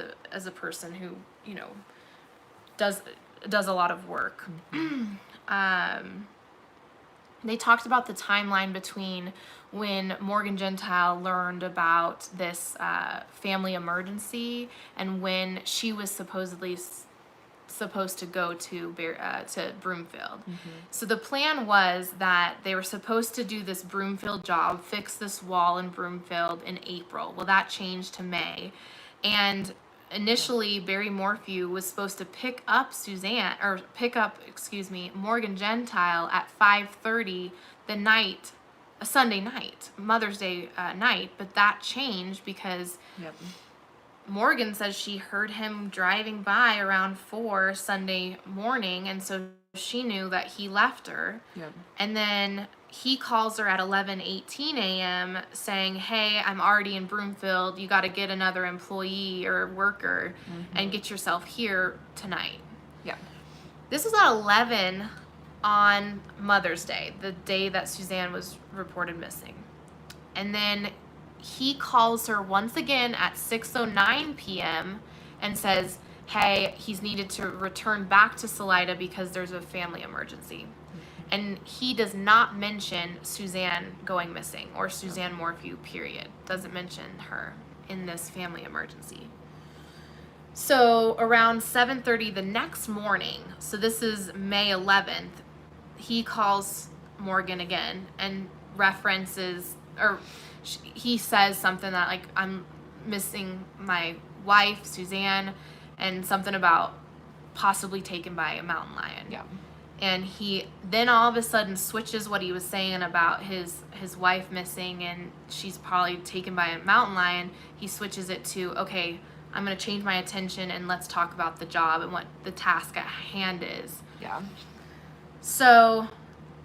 a person who, you know, does a lot of work. They talked about the timeline between when Morgan Gentile learned about this family emergency and when she was supposed to go to Broomfield. So the plan was that they were supposed to do this Broomfield job, fix this wall in Broomfield in April. Well, that changed to May. And initially, Barry Morphew was supposed to pick up Morgan Gentile at 5:30 a Sunday night, Mother's Day night, but that changed because Morgan says she heard him driving by around 4 Sunday morning, and so she knew that he left her. And then he calls her at 11:18 a.m. saying, "Hey, I'm already in Broomfield. You got to get another employee or worker and get yourself here tonight." This was at 11 on Mother's Day, the day that Suzanne was reported missing. And then he calls her once again at 6:09 p.m. and says, hey, he's needed to return back to Salida because there's a family emergency. And he does not mention Suzanne going missing or Suzanne Morphew, period. Doesn't mention her in this family emergency. So around 7:30 the next morning, so this is May 11th, he calls Morgan again and references, or he says something that, like, I'm missing my wife, Suzanne, and something about possibly taken by a mountain lion. And he then all of a sudden switches what he was saying about his wife missing and she's probably taken by a mountain lion. He switches it to, okay, I'm going to change my attention and let's talk about the job and what the task at hand is. So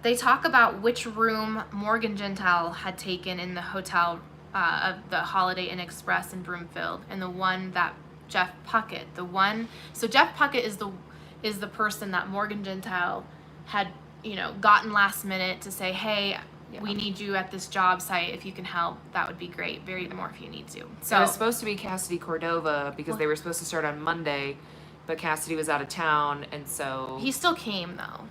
they talk about which room Morgan Gentile had taken in the hotel of the Holiday Inn Express in Broomfield, and the one that Jeff Puckett, so Jeff Puckett is the person that Morgan Gentile had, gotten last minute to say, hey, we need you at this job site. If you can help, that would be great. Barry Morphew needs you. So it was supposed to be Cassidy Cordova because they were supposed to start on Monday, but Cassidy was out of town, and so he still came though.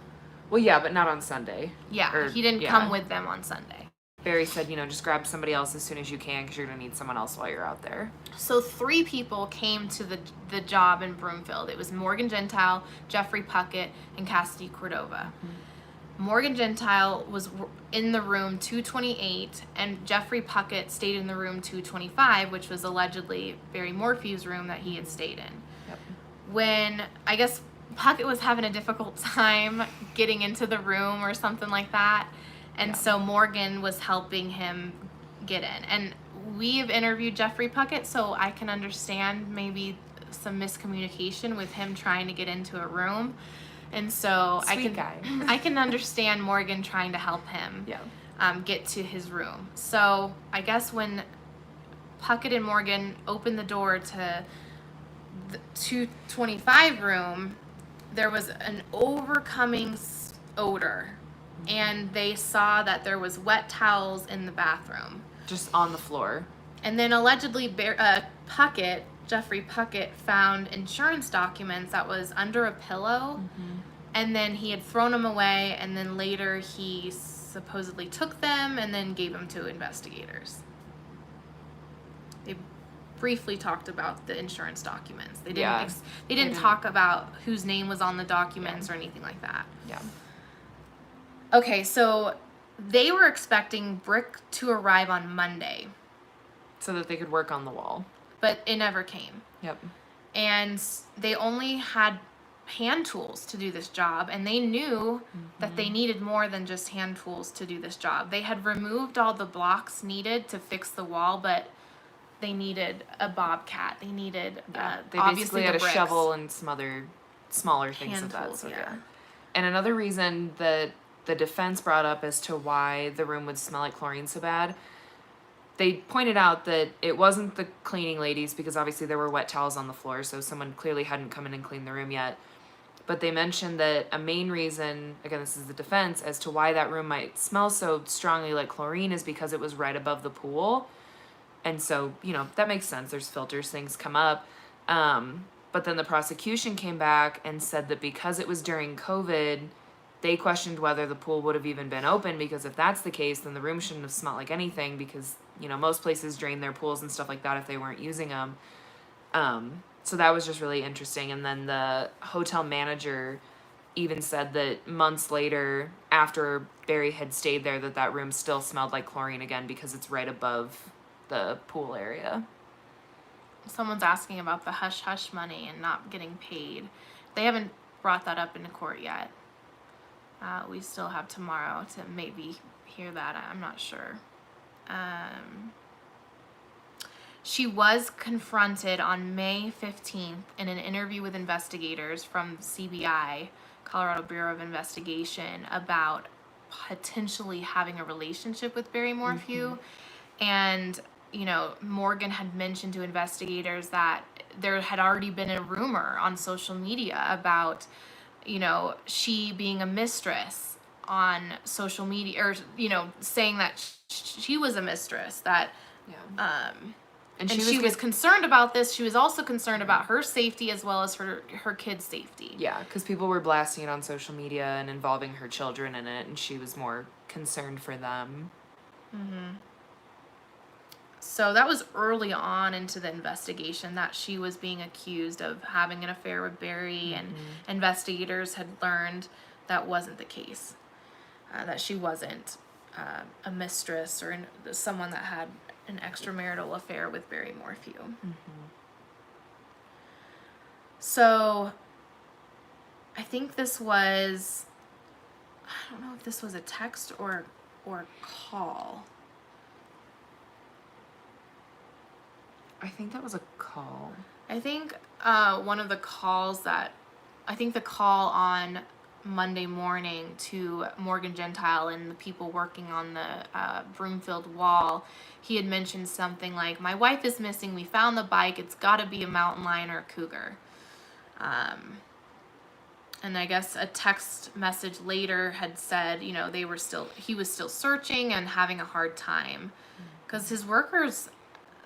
Well, yeah, but not on Sunday. He didn't come with them on Sunday. Barry said, just grab somebody else as soon as you can because you're going to need someone else while you're out there. So 3 people came to the job in Broomfield. It was Morgan Gentile, Jeffrey Puckett, and Cassidy Cordova. Morgan Gentile was in the room 228, and Jeffrey Puckett stayed in the room 225, which was allegedly Barry Morphew's room that he had stayed in. When, I guess, Puckett was having a difficult time getting into the room or something like that, and so Morgan was helping him get in. And we've interviewed Jeffrey Puckett, so I can understand maybe some miscommunication with him trying to get into a room. And so I can understand Morgan trying to help him get to his room. So I guess when Puckett and Morgan opened the door to the 225 room, there was an overcoming odor, and they saw that there was wet towels in the bathroom. Just on the floor. And then allegedly Jeffrey Puckett found insurance documents that was under a pillow, and then he had thrown them away, and then later he supposedly took them and then gave them to investigators. They briefly talked about the insurance documents. They didn't talk about whose name was on the documents or anything like that. Okay, so they were expecting Brick to arrive on Monday. So that they could work on the wall. But it never came. And they only had hand tools to do this job, and they knew that they needed more than just hand tools to do this job. They had removed all the blocks needed to fix the wall, but they needed a bobcat. They needed they obviously basically had a bricks. shovel and some other smaller things Hand of that tools, sort. And another reason that the defense brought up as to why the room would smell like chlorine so bad, they pointed out that it wasn't the cleaning ladies because obviously there were wet towels on the floor, so someone clearly hadn't come in and cleaned the room yet. But they mentioned that a main reason, again, this is the defense, as to why that room might smell so strongly like chlorine is because it was right above the pool. And so, that makes sense. There's filters, things come up. But then the prosecution came back and said that because it was during COVID, they questioned whether the pool would have even been open, because if that's the case, then the room shouldn't have smelled like anything, because, most places drain their pools and stuff like that if they weren't using them. So that was just really interesting. And then the hotel manager even said that months later, after Barry had stayed there, that room still smelled like chlorine again because it's right above the pool area. Someone's asking about the hush-hush money and not getting paid. They haven't brought that up in court yet. We still have tomorrow to maybe hear that. I'm not sure. She was confronted on May 15th in an interview with investigators from CBI, Colorado Bureau of Investigation, about potentially having a relationship with Barry Morphew. And, Morgan had mentioned to investigators that there had already been a rumor on social media about, she being a mistress on social media, or, saying that she was a mistress, that, and she was concerned about this. She was also concerned about her safety as well as her kids' safety. Yeah, because people were blasting it on social media and involving her children in it, and she was more concerned for them. So that was early on into the investigation that she was being accused of having an affair with Barry, and investigators had learned that wasn't the case, that she wasn't a mistress or someone that had an extramarital affair with Barry Morphew. So I think this was, I don't know if this was a text or call. I think that was a call. I think one of the calls I think the call on Monday morning to Morgan Gentile and the people working on the Broomfield wall, he had mentioned something like, "My wife is missing. We found the bike. It's got to be a mountain lion or a cougar." And I guess a text message later had said, he was still searching and having a hard time, because his workers.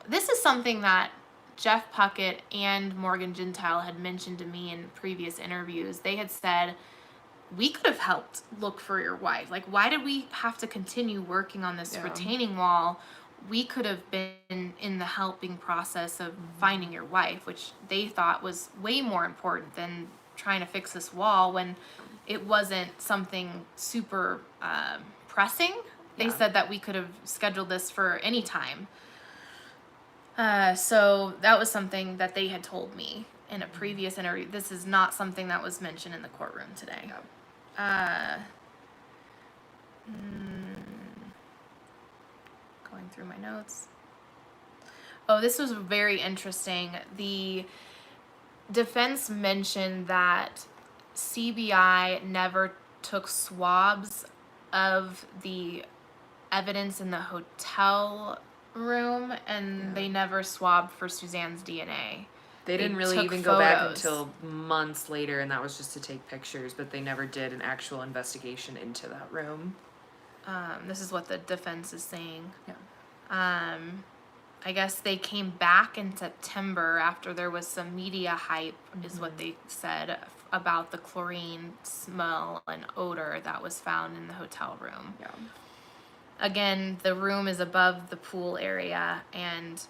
This is something that Jeff Puckett and Morgan Gentile had mentioned to me in previous interviews. They had said, we could have helped look for your wife. Like, why did we have to continue working on this retaining wall? We could have been in the helping process of finding your wife, which they thought was way more important than trying to fix this wall when it wasn't something super pressing. They said that we could have scheduled this for any time. So that was something that they had told me in a previous interview. This is not something that was mentioned in the courtroom today. Going through my notes. Oh, this was very interesting. The defense mentioned that CBI never took swabs of the evidence in the hotel room, and they never swabbed for Suzanne's DNA. They didn't really even go back until months later, and that was just to take pictures, but they never did an actual investigation into that room. This is what the defense is saying. I guess they came back in September after there was some media hype, is what they said, about the chlorine smell and odor that was found in the hotel room. Again, the room is above the pool area, and,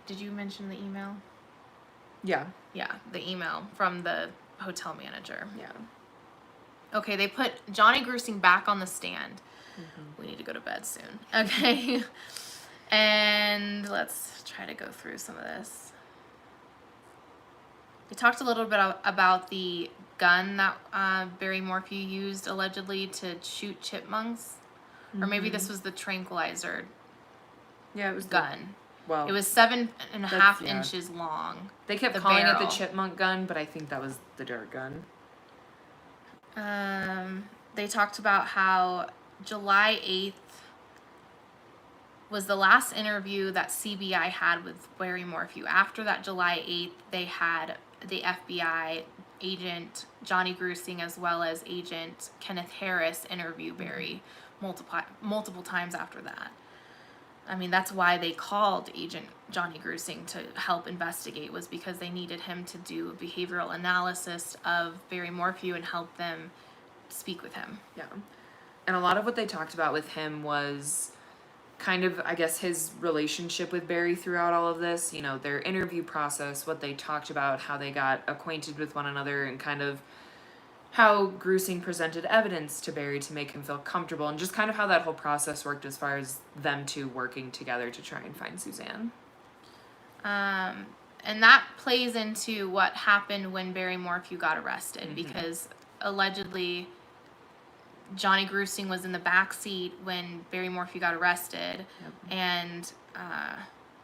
did you mention the email? Yeah, the email from the hotel manager. Okay, they put Johnny Grusing back on the stand. We need to go to bed soon. Okay. And let's try to go through some of this. We talked a little bit about the gun that Barry Morphew used allegedly to shoot chipmunks. Or maybe this was the Tranquilizer it was gun. Well, it was 7.5 inches long. They kept calling it the chipmunk gun, but I think that was the dart gun. They talked about how July 8th was the last interview that CBI had with Barry Morphew. After that July 8th, they had the FBI agent Johnny Grusing as well as agent Kenneth Harris interview Barry multiple times after that. I mean, that's why they called agent Johnny Grusing to help investigate, was because they needed him to do a behavioral analysis of Barry Morphew and help them speak with him. Yeah. And a lot of what they talked about with him was kind of, I guess, his relationship with Barry throughout all of this, you know, their interview process, what they talked about, how they got acquainted with one another, and kind of how Grusing presented evidence to Barry to make him feel comfortable, and just kind of how that whole process worked as far as them two working together to try and find Suzanne. And that plays into what happened when Barry Morphew got arrested, because allegedly Johnny Grusing was in the back seat when Barry Morphew got arrested, and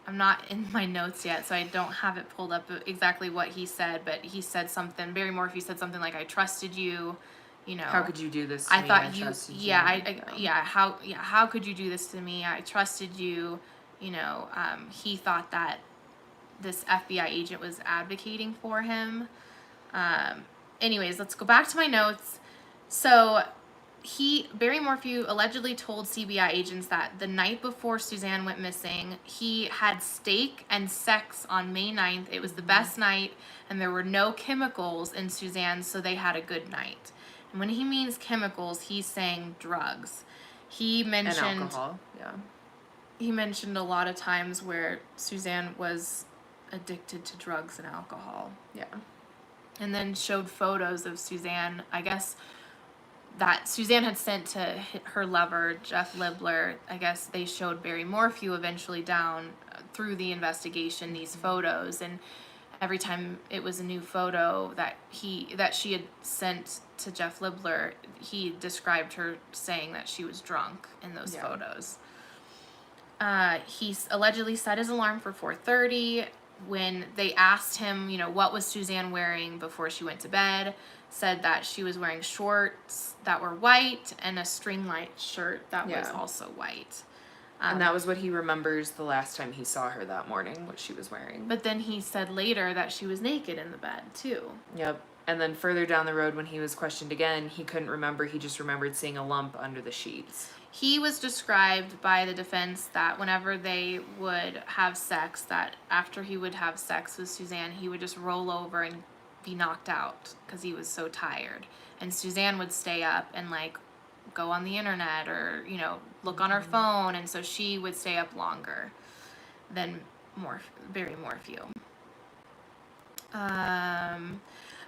I'm not in my notes yet, so I don't have it pulled up exactly what he said, but he said something, Barry Morphew said something like, I trusted you, you know. How could you do this to I me? thought I you, trusted how could you do this to me? I trusted you, you know. He thought that this FBI agent was advocating for him. Anyways, let's go back to my notes. So Barry Morphew allegedly told CBI agents that the night before Suzanne went missing, he had steak and sex on May 9th. It was the best night, and there were no chemicals in Suzanne, so they had a good night. And when he means chemicals, he's saying drugs. He mentioned... And alcohol, yeah. He mentioned a lot of times where Suzanne was addicted to drugs and alcohol. Yeah. And then showed photos of Suzanne, I guess, that Suzanne had sent to her lover, Jeff Libler. I guess they showed Barry Morphew eventually down through the investigation these photos, and every time it was a new photo that she had sent to Jeff Libler, he described her saying that she was drunk in those photos. He allegedly set his alarm for 4:30. When they asked him, you know, what was Suzanne wearing before she went to bed, said that she was wearing shorts that were white and a string-light shirt that was also white. And that was what he remembers the last time he saw her that morning, what she was wearing. But then he said later that she was naked in the bed, too. Yep. And then further down the road when he was questioned again, he couldn't remember. He just remembered seeing a lump under the sheets. He was described by the defense that whenever they would have sex, that after he would have sex with Suzanne, he would just roll over and be knocked out because he was so tired. And Suzanne would stay up and, like, go on the internet or, you know, look on her phone. And so she would stay up longer than Barry Morphew.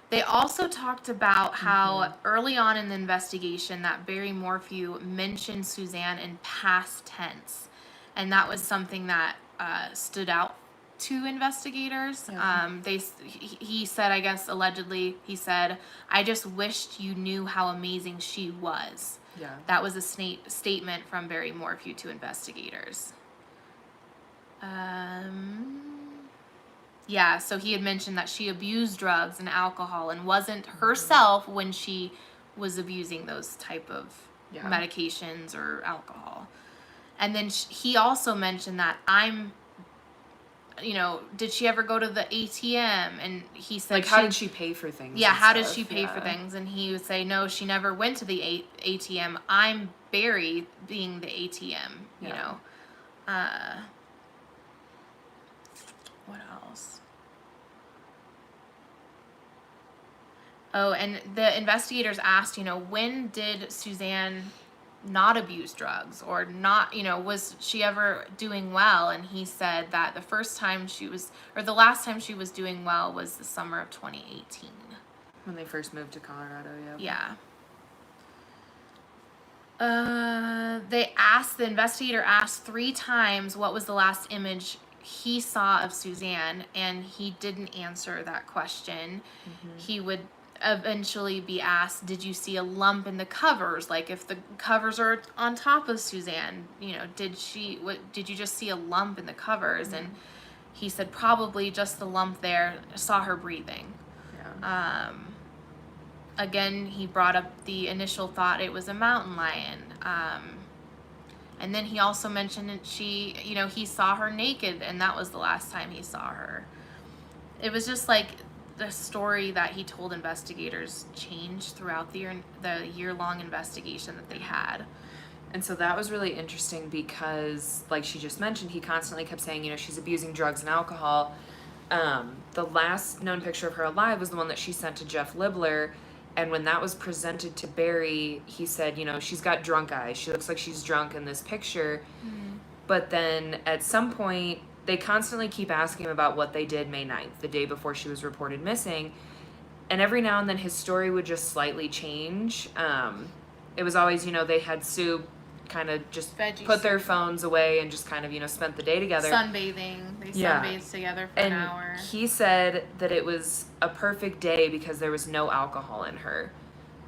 They also talked about how early on in the investigation that Barry Morphew mentioned Suzanne in past tense. And that was something that stood out to investigators. He said, I guess, allegedly, he said, I just wished you knew how amazing she was. Yeah. That was a statement from Barry Morphew to investigators. Yeah, so he had mentioned that she abused drugs and alcohol and wasn't herself when she was abusing those type of medications or alcohol. And then he also mentioned that did she ever go to the ATM? And he said, like, how did she pay for things? Yeah, how did she pay for things? And he would say, no, she never went to the ATM. I'm Barry being the ATM, you know. What else? Oh, and the investigators asked, you know, when did Suzanne not abuse drugs or not, you know, was she ever doing well? And he said that the last time she was doing well was the summer of 2018. When they first moved to Colorado, Yeah. The investigator asked 3 times what was the last image he saw of Suzanne, and he didn't answer that question. He would eventually be asked, did you see a lump in the covers? Like, if the covers are on top of Suzanne, you know, did you just see a lump in the covers? And he said probably just the lump there, saw her breathing. Again, he brought up the initial thought it was a mountain lion. And then he also mentioned that he saw her naked, and that was the last time he saw her. It was just like the story that he told investigators changed throughout the year-long investigation that they had. And so that was really interesting because, like she just mentioned, he constantly kept saying, she's abusing drugs and alcohol. The last known picture of her alive was the one that she sent to Jeff Libler. And when that was presented to Barry, he said, she's got drunk eyes. She looks like she's drunk in this picture. Mm-hmm. But then at some point, they constantly keep asking him about what they did May 9th, the day before she was reported missing. And every now and then his story would just slightly change. It was always, they had Sue kind of just Veggie put soup. Their phones away and just kind of, spent the day together. Sunbathing. They sunbathed together for an hour. He said that it was a perfect day because there was no alcohol in her.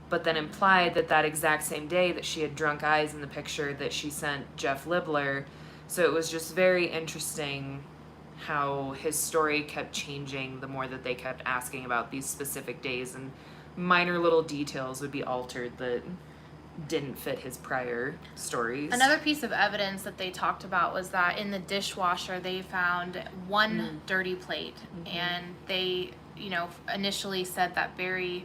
But then implied that exact same day that she had drunk eyes in the picture that she sent Jeff Libler. So it was just very interesting how his story kept changing the more that they kept asking about these specific days, and minor little details would be altered that didn't fit his prior stories. Another piece of evidence that they talked about was that in the dishwasher they found one dirty plate. Mm-hmm. And they, initially said that Barry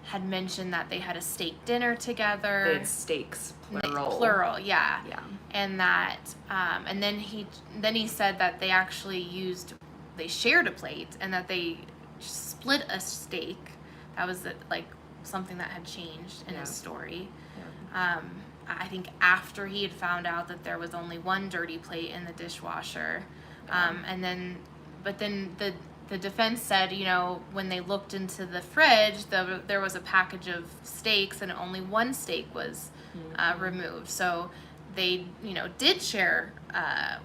had mentioned that they had a steak dinner together. They had steaks, plural, yeah. Yeah. And that, and then he said that they actually shared a plate, and that they split a steak. That was something that had changed in his story. Yeah. I think after he had found out that there was only one dirty plate in the dishwasher, but then the defense said, when they looked into the fridge, there was a package of steaks, and only one steak was removed. So they, did share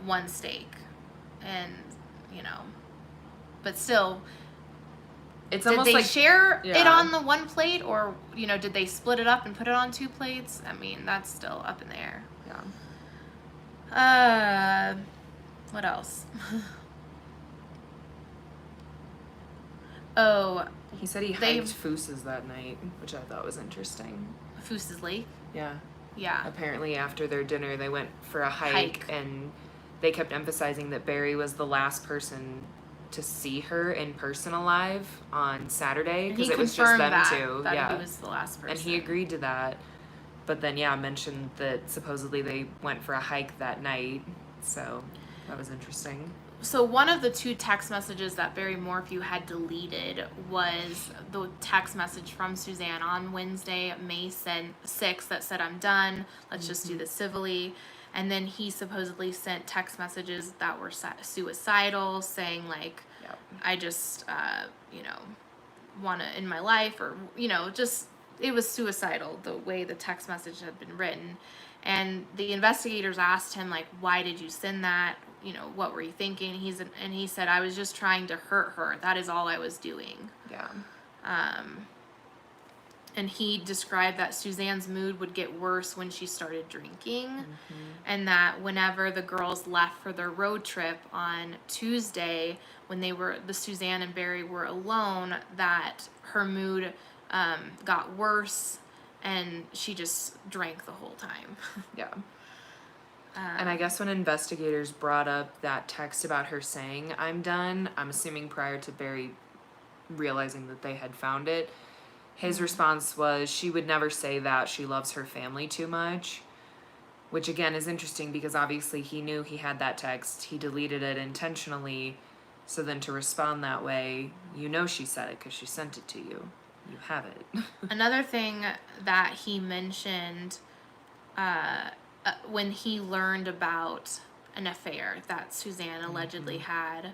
one steak, and but still. It's did almost they like share it on the one plate, or did they split it up and put it on two plates? I mean, that's still up in the air. Yeah. What else? Oh, he said he hiked Foose's that night, which I thought was interesting. Foose's Lake? Yeah. Yeah. Apparently after their dinner they went for a hike, and they kept emphasizing that Barry was the last person to see her in person alive on Saturday, because it was just them two. That he was the last person. And he agreed to that. But then, mentioned that supposedly they went for a hike that night. So that was interesting. So one of the two text messages that Barry Morphew had deleted was the text message from Suzanne on Wednesday, May 6th, that said, "I'm done. Let's just do this civilly." And then he supposedly sent text messages that were suicidal, saying I just, want to end my life, or, just, it was suicidal the way the text message had been written. And the investigators asked him, why did you send that? What were you thinking? And he said, I was just trying to hurt her. That is all I was doing. Yeah. And he described that Suzanne's mood would get worse when she started drinking, and that whenever the girls left for their road trip on Tuesday, when Suzanne and Barry were alone, that her mood got worse, and she just drank the whole time. Yeah. And I guess when investigators brought up that text about her saying, "I'm done," I'm assuming prior to Barry realizing that they had found it, his response was, she would never say that. She loves her family too much. Which, again, is interesting because obviously he knew he had that text. He deleted it intentionally. So then to respond that way, she said it because she sent it to you. You have it. Another thing that he mentioned when he learned about an affair that Suzanne allegedly had,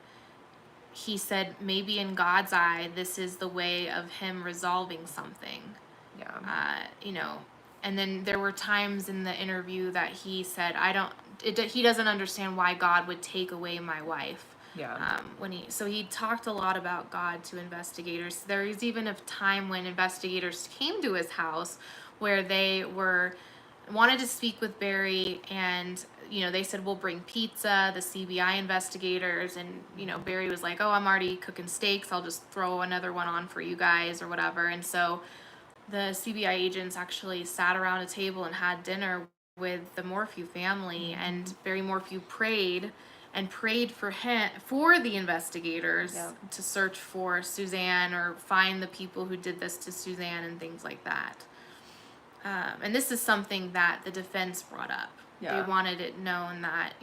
he said maybe in God's eye, this is the way of him resolving something. Yeah. And then there were times in the interview that he said, he doesn't understand why God would take away my wife. Yeah. So he talked a lot about God to investigators. There was even a time when investigators came to his house where they wanted to speak with Barry, and they said, we'll bring pizza, the CBI investigators, and Barry was like, oh, I'm already cooking steaks, I'll just throw another one on for you guys or whatever. And so the CBI agents actually sat around a table and had dinner with the Morphew family, and Barry Morphew prayed for the investigators to search for Suzanne or find the people who did this to Suzanne and things like that. And this is something that the defense brought up. They wanted it known that,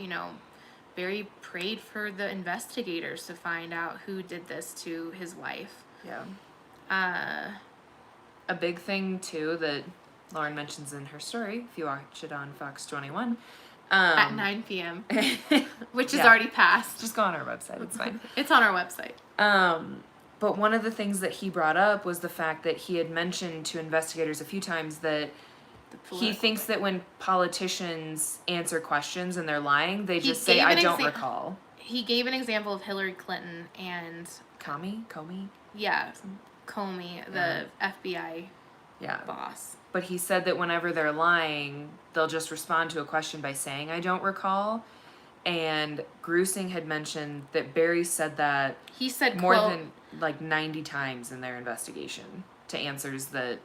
Barry prayed for the investigators to find out who did this to his wife. Yeah. A big thing, too, that Lauren mentions in her story, if you watch it on Fox 21. At 9 p.m., which is already passed. Just go on our website. It's fine. It's on our website. But one of the things that he brought up was the fact that he had mentioned to investigators a few times that he thinks that when politicians answer questions and they're lying, they just say, I don't recall. He gave an example of Hillary Clinton and... Comey? Yeah, Comey, the FBI boss. But he said that whenever they're lying, they'll just respond to a question by saying, I don't recall. And Grusing had mentioned that Barry said that he said more than 90 times in their investigation to answers that,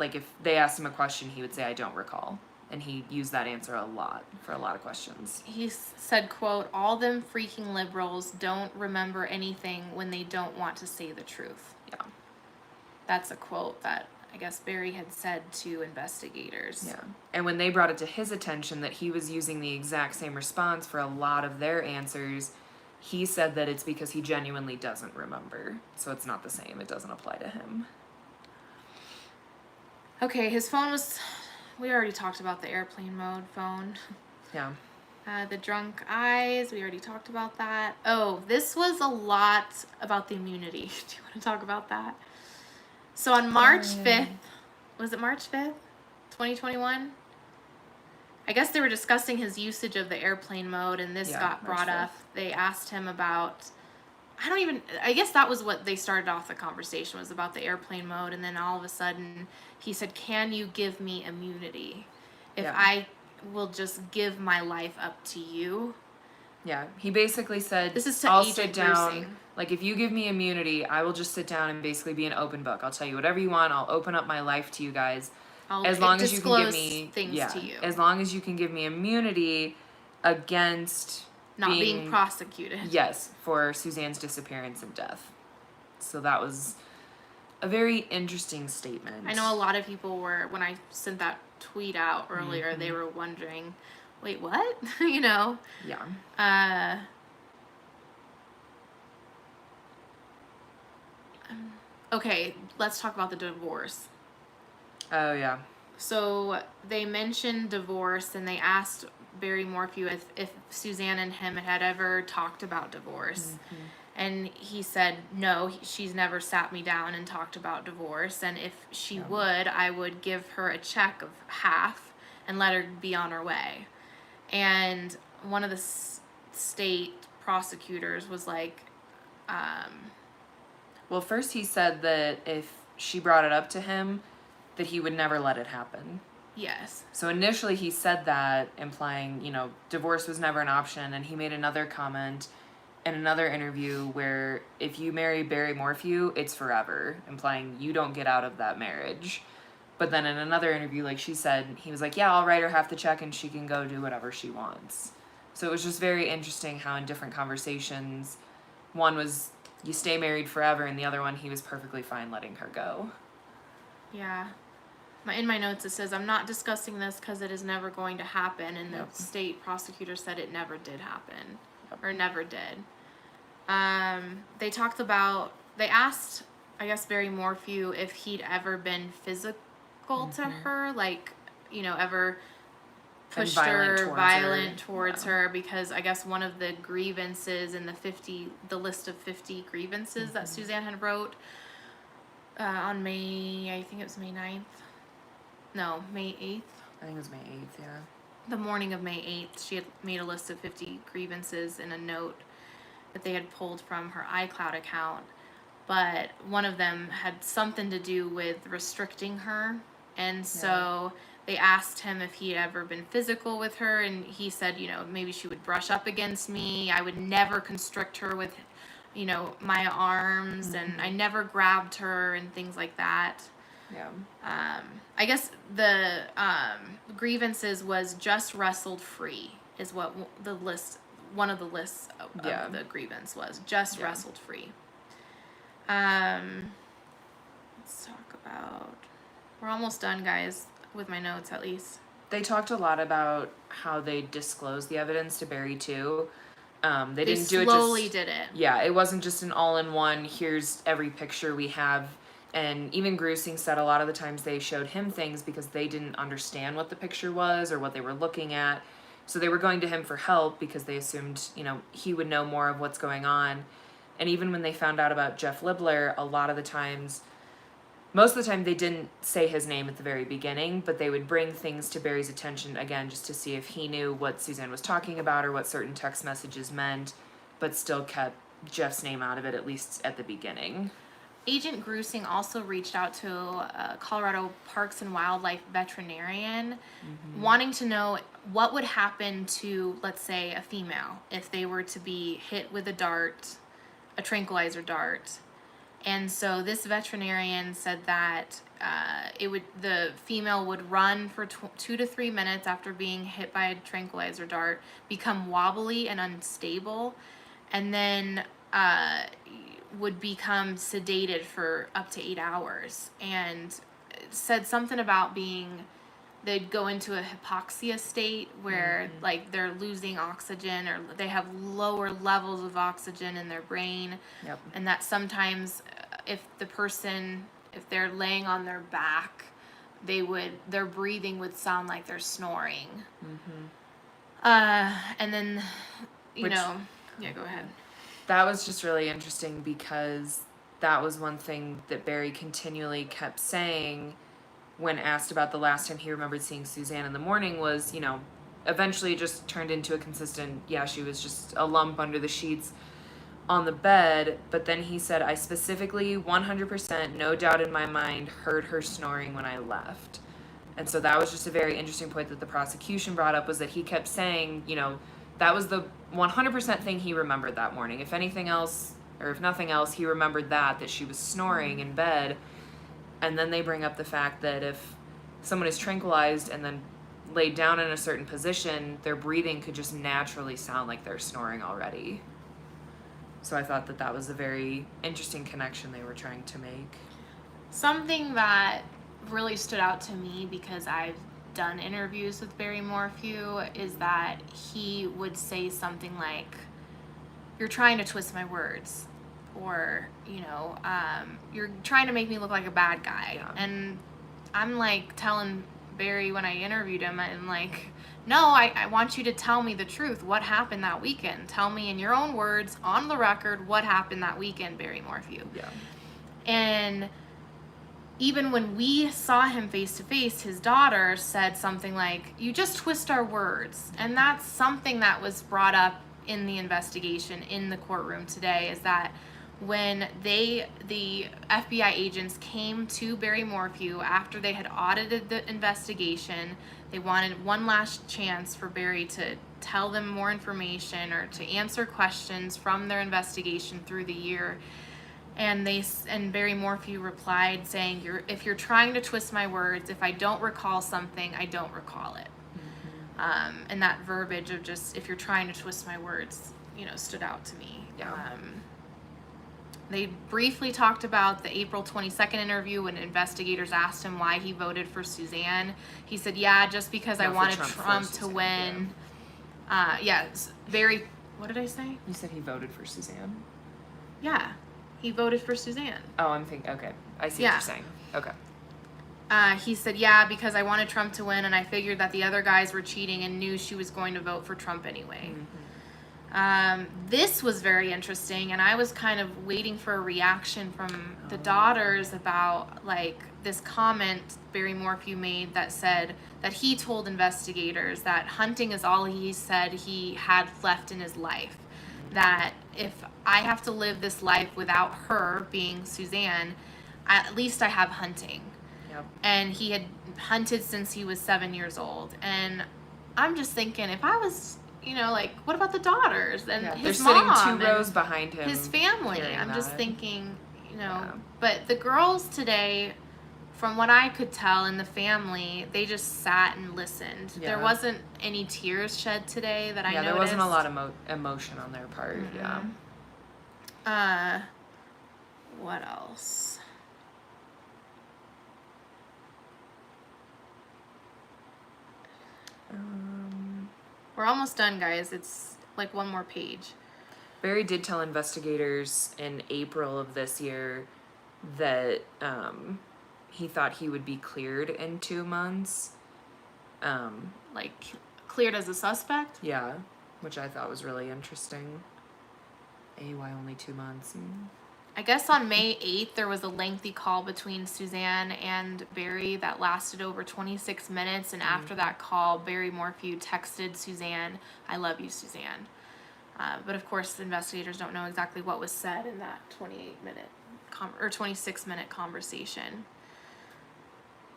if they asked him a question, he would say, I don't recall. And he used that answer a lot for a lot of questions. He said, quote, all them freaking liberals don't remember anything when they don't want to say the truth. Yeah. That's a quote that I guess Barry had said to investigators. Yeah. And when they brought it to his attention that he was using the exact same response for a lot of their answers, he said that it's because he genuinely doesn't remember. So it's not the same. It doesn't apply to him. Okay, his phone was... We already talked about the airplane mode phone. Yeah. The drunk eyes, we already talked about that. Oh, this was a lot about the immunity. Do you want to talk about that? So on March 5th, was it March 5th, 2021? I guess they were discussing his usage of the airplane mode, and this got brought up. They asked him about... I guess that was what they started off the conversation, was about the airplane mode, and then all of a sudden he said, can you give me immunity if I will just give my life up to you? Yeah, he basically said, this is to I'll Agent sit down, Grusing. if you give me immunity, I will just sit down and basically be an open book. I'll tell you whatever you want, I'll open up my life to you guys. As long as you can give me things to you. As long as you can give me immunity against... Not being prosecuted. Yes, for Suzanne's disappearance and death. So that was a very interesting statement. I know a lot of people were, when I sent that tweet out earlier, they were wondering, wait, what? Yeah. Okay, let's talk about the divorce. Oh, yeah. So they mentioned divorce, and they asked Barry Morphew if Suzanne and him had ever talked about divorce. And he said, no, she's never sat me down and talked about divorce. And if she would, I would give her a check of half and let her be on her way. And one of the state prosecutors was like... Well, first he said that if she brought it up to him, that he would never let it happen. Yes. So initially he said that, implying, divorce was never an option, and he made another comment in another interview where if you marry Barry Morphew, it's forever, implying you don't get out of that marriage. But then in another interview, like she said, he was like, yeah, I'll write her half the check and she can go do whatever she wants. So it was just very interesting how in different conversations, one was you stay married forever, and the other one he was perfectly fine letting her go. Yeah. In my notes it says, I'm not discussing this because it is never going to happen, and the state prosecutor said it never did happen, or never did. They asked, I guess, Barry Morphew if he'd ever been physical to her, ever pushed her, violent towards her, because I guess one of the grievances in the list of 50 grievances that Suzanne had wrote on I think it was May 9th. No, May 8th. I think it was May 8th, yeah. The morning of May 8th, she had made a list of 50 grievances in a note that they had pulled from her iCloud account. But one of them had something to do with restricting her. And so they asked him if he had ever been physical with her. And he said, maybe she would brush up against me. I would never constrict her with, my arms. And I never grabbed her and things like that. Yeah. I guess the grievances was just wrestled free is what the list, one of the lists of the grievance was, just wrestled free. Let's talk about, we're almost done, guys, with my notes at least. They talked a lot about how they disclosed the evidence to Barry too. They didn't do it slowly did it. Yeah, it wasn't just an all-in-one, here's every picture we have. And even Grusing said a lot of the times they showed him things because they didn't understand what the picture was or what they were looking at. So they were going to him for help because they assumed, you know, he would know more of what's going on. And even when they found out about Jeff Libler, a lot of the times, most of the time they didn't say his name at the very beginning, but they would bring things to Barry's attention, again, just to see if he knew what Suzanne was talking about or what certain text messages meant, but still kept Jeff's name out of it, at least at the beginning. Agent Grusing also reached out to a Colorado Parks and Wildlife veterinarian, wanting to know what would happen to, let's say, a female if they were to be hit with a dart, a tranquilizer dart. And so this veterinarian said that the female would run for 2 to 3 minutes after being hit by a tranquilizer dart, become wobbly and unstable, and then would become sedated for up to 8 hours. And said something about they'd go into a hypoxia state where like they're losing oxygen or they have lower levels of oxygen in their brain. Yep. And that sometimes if they're laying on their back, their breathing would sound like they're snoring. And then, yeah, go ahead. That was just really interesting because that was one thing that Barry continually kept saying when asked about the last time he remembered seeing Suzanne in the morning was, you know, eventually it just turned into a consistent, yeah, she was just a lump under the sheets on the bed. But then he said, I specifically, 100%, no doubt in my mind, heard her snoring when I left. And so that was just a very interesting point that the prosecution brought up, was that he kept saying, you know, that was the 100% thing he remembered that morning. If anything else, or if nothing else, he remembered that she was snoring in bed. And then they bring up the fact that if someone is tranquilized and then laid down in a certain position, their breathing could just naturally sound like they're snoring already. So I thought that was a very interesting connection they were trying to make. Something that really stood out to me, because I've done interviews with Barry Morphew, is that he would say something like, you're trying to twist my words, or, you know, you're trying to make me look like a bad guy. Yeah. And I'm like telling Barry when I interviewed him, I'm like, no, I want you to tell me the truth. What happened that weekend? Tell me in your own words, on the record, what happened that weekend, Barry Morphew. Yeah. And even when we saw him face to face, his daughter said something like, you just twist our words. And that's something that was brought up in the investigation in the courtroom today, is that when the FBI agents came to Barry Morphew after they had audited the investigation, they wanted one last chance for Barry to tell them more information or to answer questions from their investigation through the year. And Barry Morphew replied saying, if you're trying to twist my words, if I don't recall something, I don't recall it. And that verbiage of just, if you're trying to twist my words, you know, stood out to me. Yeah. They briefly talked about the April 22nd interview when investigators asked him why he voted for Suzanne. He said, yeah, just because I wanted Trump to win. Very, what did I say? You said he voted for Suzanne? Yeah. He voted for Suzanne. Oh, I'm thinking, okay. I see what you're saying. Okay. He said, yeah, because I wanted Trump to win, and I figured that the other guys were cheating and knew she was going to vote for Trump anyway. This was very interesting, and I was kind of waiting for a reaction from the daughters about, like, this comment Barry Morphew made that said that he told investigators that hunting is all he said he had left in his life. That if I have to live this life without her, being Suzanne, at least I have hunting. Yep. And he had hunted since he was 7 years old. And I'm just thinking, if I was, you know, like, what about the daughters and his mom? They're sitting 2 rows behind him. His family. I'm just thinking, you know. Yeah. But the girls today from what I could tell in the family, they just sat and listened. Yeah. There wasn't any tears shed today that I noticed. Yeah, there wasn't a lot of emotion on their part. Mm-hmm. What else? We're almost done, guys. It's like one more page. Barry did tell investigators in April of this year that he thought he would be cleared in 2 months. Like, cleared as a suspect? Yeah, which I thought was really interesting. Why only 2 months? I guess on May 8th, there was a lengthy call between Suzanne and Barry that lasted over 26 minutes. And after that call, Barry Morphew texted Suzanne, "I love you, Suzanne." But of course, the investigators don't know exactly what was said in that 26-minute conversation.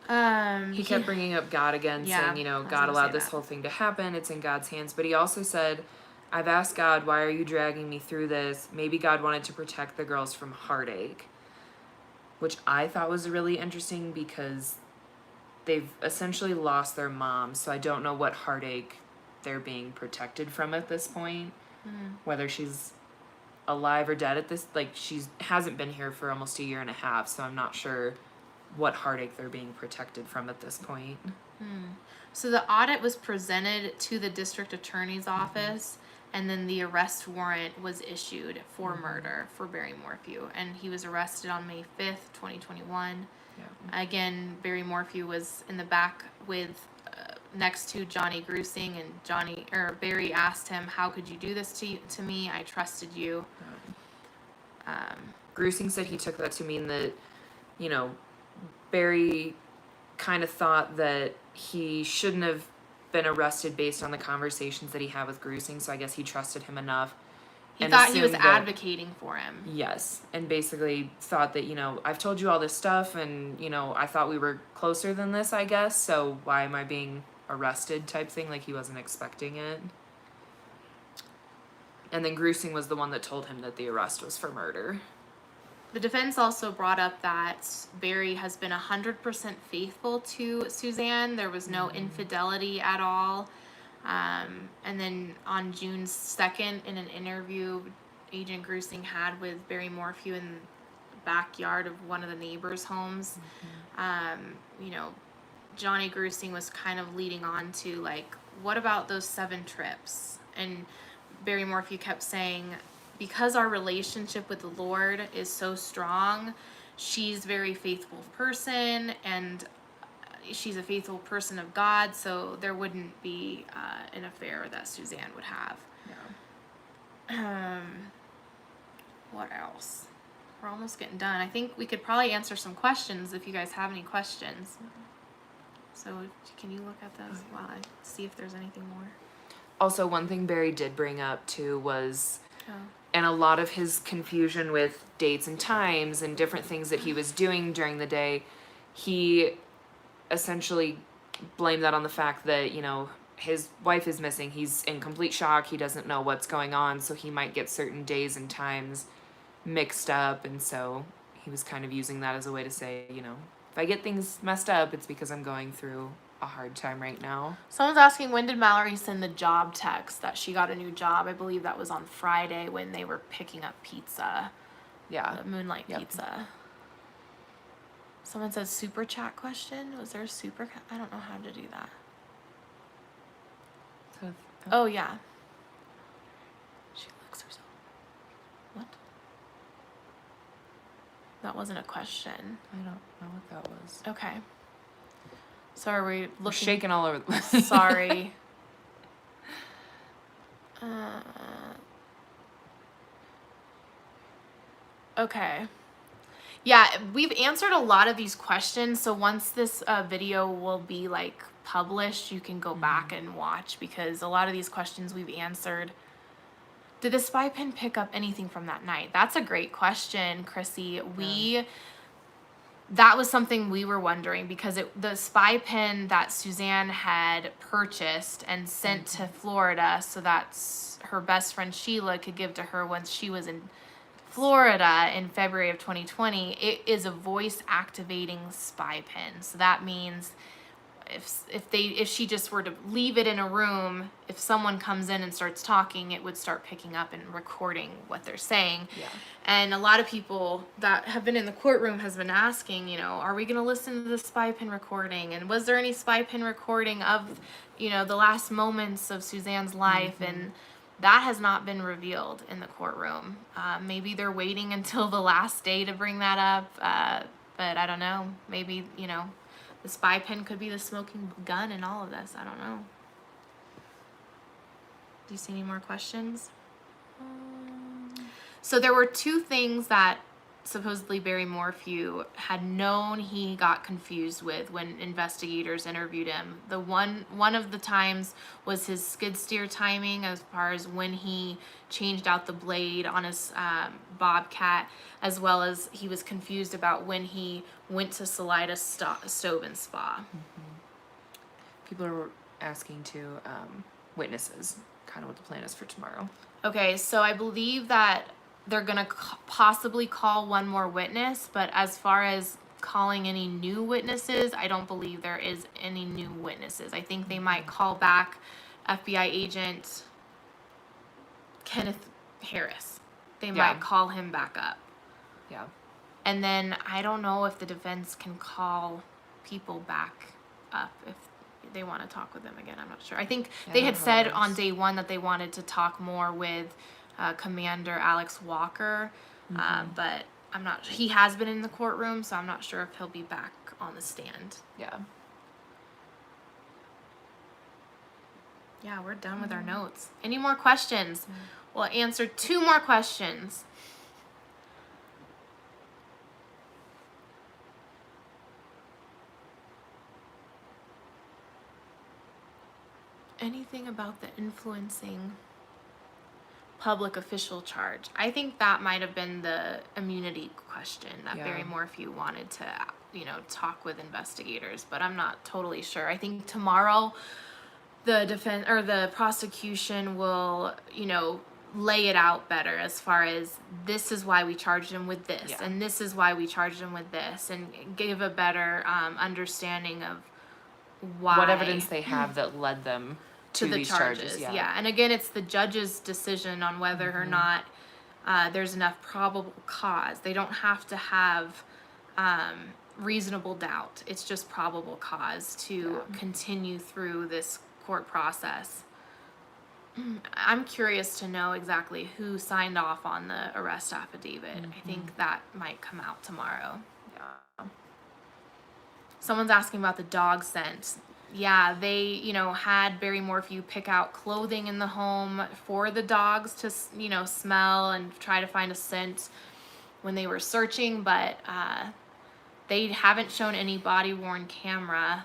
He kept bringing up God again, saying, you know, God allowed this whole thing to happen. It's in God's hands. But he also said, "I've asked God, why are you dragging me through this? Maybe God wanted to protect the girls from heartache," which I thought was really interesting because they've essentially lost their mom. So I don't know what heartache they're being protected from at this point. Whether she's alive or dead at this, like, she hasn't been here for almost a year and a half. So I'm not sure what heartache they're being protected from at this point. So the audit was presented to the district attorney's office, and then the arrest warrant was issued for murder for Barry Morphew, and he was arrested on May 5th, 2021. Again, Barry Morphew was in the back with next to Johnny Grusing, and Barry asked him, "How could you do this to me? I trusted you." Grusing said he took that to mean that, you know, Barry kind of thought that he shouldn't have been arrested based on the conversations that he had with Grusing, so I guess he trusted him enough. He thought he was advocating for him. Yes, and basically thought that, you know, I've told you all this stuff, and, you know, I thought we were closer than this, I guess, so why am I being arrested type thing, like he wasn't expecting it. And then Grusing was the one that told him that the arrest was for murder. The defense also brought up that Barry has been 100% faithful to Suzanne. There was no infidelity at all. And then on June 2nd, in an interview Agent Grusing had with Barry Morphew in the backyard of one of the neighbors' homes, you know, Johnny Grusing was kind of leading on to, like, what about those 7 trips? And Barry Morphew kept saying, because our relationship with the Lord is so strong, she's a very faithful person, and she's a faithful person of God, so there wouldn't be an affair that Suzanne would have. What else? We're almost getting done. I think we could probably answer some questions if you guys have any questions. So can you look at those while I see if there's anything more? Also, one thing Barry did bring up too was, and a lot of his confusion with dates and times and different things that he was doing during the day, he essentially blamed that on the fact that, you know, his wife is missing. He's in complete shock. He doesn't know what's going on, so he might get certain days and times mixed up, and so he was kind of using that as a way to say, you know, if I get things messed up, it's because I'm going through a hard time right now. Someone's asking, when did Mallory send the job text that she got a new job? I believe that was on Friday when they were picking up pizza. Yeah. The Moonlight Pizza. Someone says super chat question. Was there a super? I don't know how to do that. Oh yeah. She looks herself. What? That wasn't a question. I don't know what that was. Okay. So are we looking? We're shaking all over the place. Sorry. Okay. Yeah, we've answered a lot of these questions, so once this video will be, like, published, you can go back and watch, because a lot of these questions we've answered. Did the spy pen pick up anything from that night? That's a great question, Chrissy. That was something we were wondering, because the spy pen that Suzanne had purchased and sent to Florida so that her best friend Sheila could give to her once she was in Florida in February of 2020, it is a voice activating spy pin. So that means if she just were to leave it in a room, if someone comes in and starts talking, it would start picking up and recording what they're saying. Yeah. And a lot of people that have been in the courtroom has been asking, are we going to listen to the spy pin recording? And was there any spy pin recording of, the last moments of Suzanne's life? Mm-hmm. And that has not been revealed in the courtroom. Maybe they're waiting until the last day to bring that up. But I don't know. Maybe, the spy pin could be the smoking gun in all of this. I don't know. Do you see any more questions? So there were two things that supposedly Barry Morphew had known he got confused with when investigators interviewed him. The one of the times was his skid steer timing, as far as when he changed out the blade on his Bobcat, as well as he was confused about when he went to Salida Stove and Spa. Mm-hmm. People are asking to witnesses, kind of what the plan is for tomorrow. Okay, so I believe that they're going to possibly call one more witness, but as far as calling any new witnesses, I don't believe there is any new witnesses. I think they might call back FBI agent Kenneth Harris. They might call him back up. Yeah. And then I don't know if the defense can call people back up if they want to talk with them again. I'm not sure. I think they had said on day one that they wanted to talk more with Commander Alex Walker, but I'm not. He has been in the courtroom, so I'm not sure if he'll be back on the stand. Yeah. Yeah, we're done with our notes. Any more questions? We'll answer 2 more questions. Anything about the influencing public official charge? I think that might have been the immunity question that Barry Morphew wanted to, talk with investigators, but I'm not totally sure. I think tomorrow the defense or the prosecution will, lay it out better as far as this is why we charged him with this, and this is why we charged him with this, and give a better understanding of why. What evidence they have that led them to the these charges. Yeah, and again, it's the judge's decision on whether or not there's enough probable cause. They don't have to have reasonable doubt. It's just probable cause to continue through this court process. I'm curious to know exactly who signed off on the arrest affidavit. I think that might come out tomorrow. Yeah. Someone's asking about the dog scent. Yeah, they, had Barry Morphew pick out clothing in the home for the dogs to, smell and try to find a scent when they were searching, but they haven't shown any body-worn camera.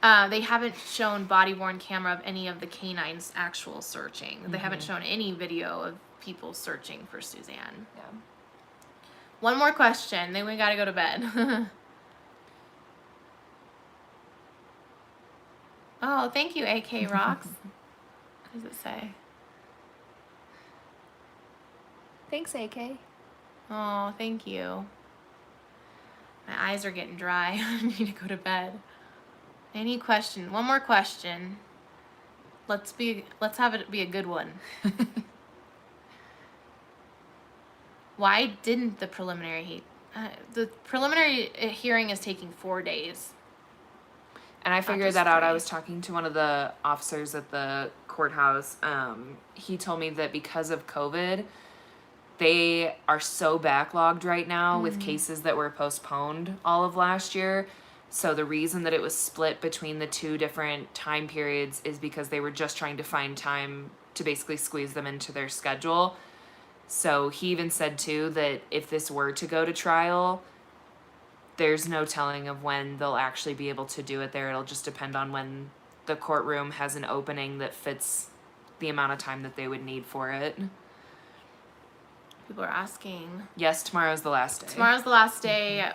They haven't shown body-worn camera of any of the canines' actual searching. They haven't shown any video of people searching for Suzanne. Yeah. One more question, then we gotta go to bed. Oh, thank you, AK Rocks. What does it say? Thanks, AK. Oh, thank you. My eyes are getting dry. I need to go to bed. Any question? One more question. Let's have it be a good one. Why didn't the preliminary hearing is taking 4 days? And I figured that out. I was talking to one of the officers at the courthouse. He told me that because of COVID, they are so backlogged right now with cases that were postponed all of last year. So the reason that it was split between the 2 different time periods is because they were just trying to find time to basically squeeze them into their schedule. So he even said, too, that if this were to go to trial, there's no telling of when they'll actually be able to do it there. It'll just depend on when the courtroom has an opening that fits the amount of time that they would need for it. People are asking. Yes, tomorrow's the last day. Tomorrow's the last day.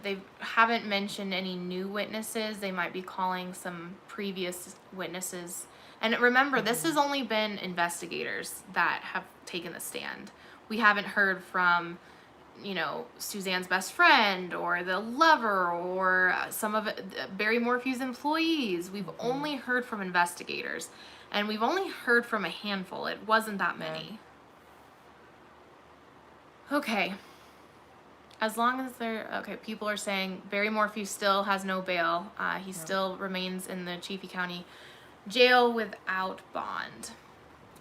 They haven't mentioned any new witnesses. They might be calling some previous witnesses And remember, this has only been investigators that have taken the stand. We haven't heard from, you know, Suzanne's best friend or the lover or some of Barry Morphew's employees. We've only heard from investigators, and we've only heard from a handful. It wasn't that many. Okay. As long as people are saying Barry Morphew still has no bail. He still remains in the Chaffee County jail without bond.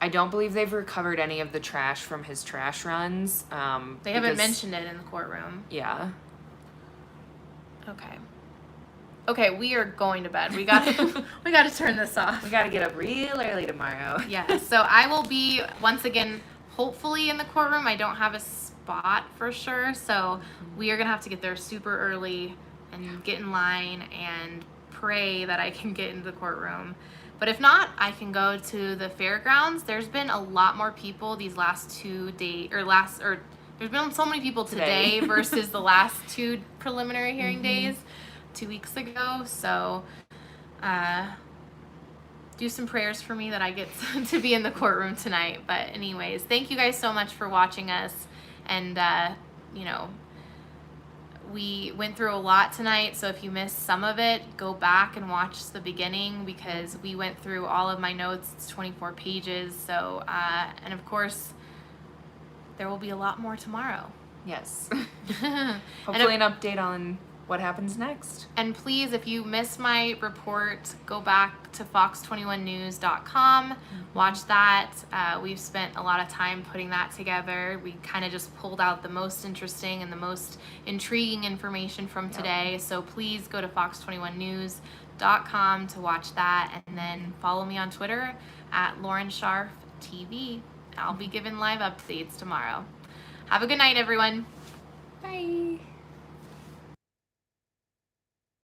I don't believe they've recovered any of the trash from his trash runs. They haven't mentioned it in the courtroom. Yeah. Okay, we are going to bed. We got to turn this off. We got to get up real early tomorrow. Yeah. So I will be once again, hopefully in the courtroom. I don't have a spot for sure, so we are gonna have to get there super early and get in line and pray that I can get into the courtroom. But if not, I can go to the fairgrounds. There's been a lot more people these last 2 days, there's been so many people today versus the last 2 preliminary hearing days 2 weeks ago. So, do some prayers for me that I get to be in the courtroom tonight. But anyways, thank you guys so much for watching us. And, you know, we went through a lot tonight, so if you missed some of it, go back and watch the beginning because we went through all of my notes. It's 24 pages. So, and of course, there will be a lot more tomorrow. Yes. Hopefully an update on what happens next. And please, if you missed my report, go back to fox21news.com. Watch that. We've spent a lot of time putting that together. We kind of just pulled out the most interesting and the most intriguing information from today. So please go to fox21news.com to watch that. And then follow me on Twitter at Lauren Scharf TV. I'll be giving live updates tomorrow. Have a good night, everyone. Bye.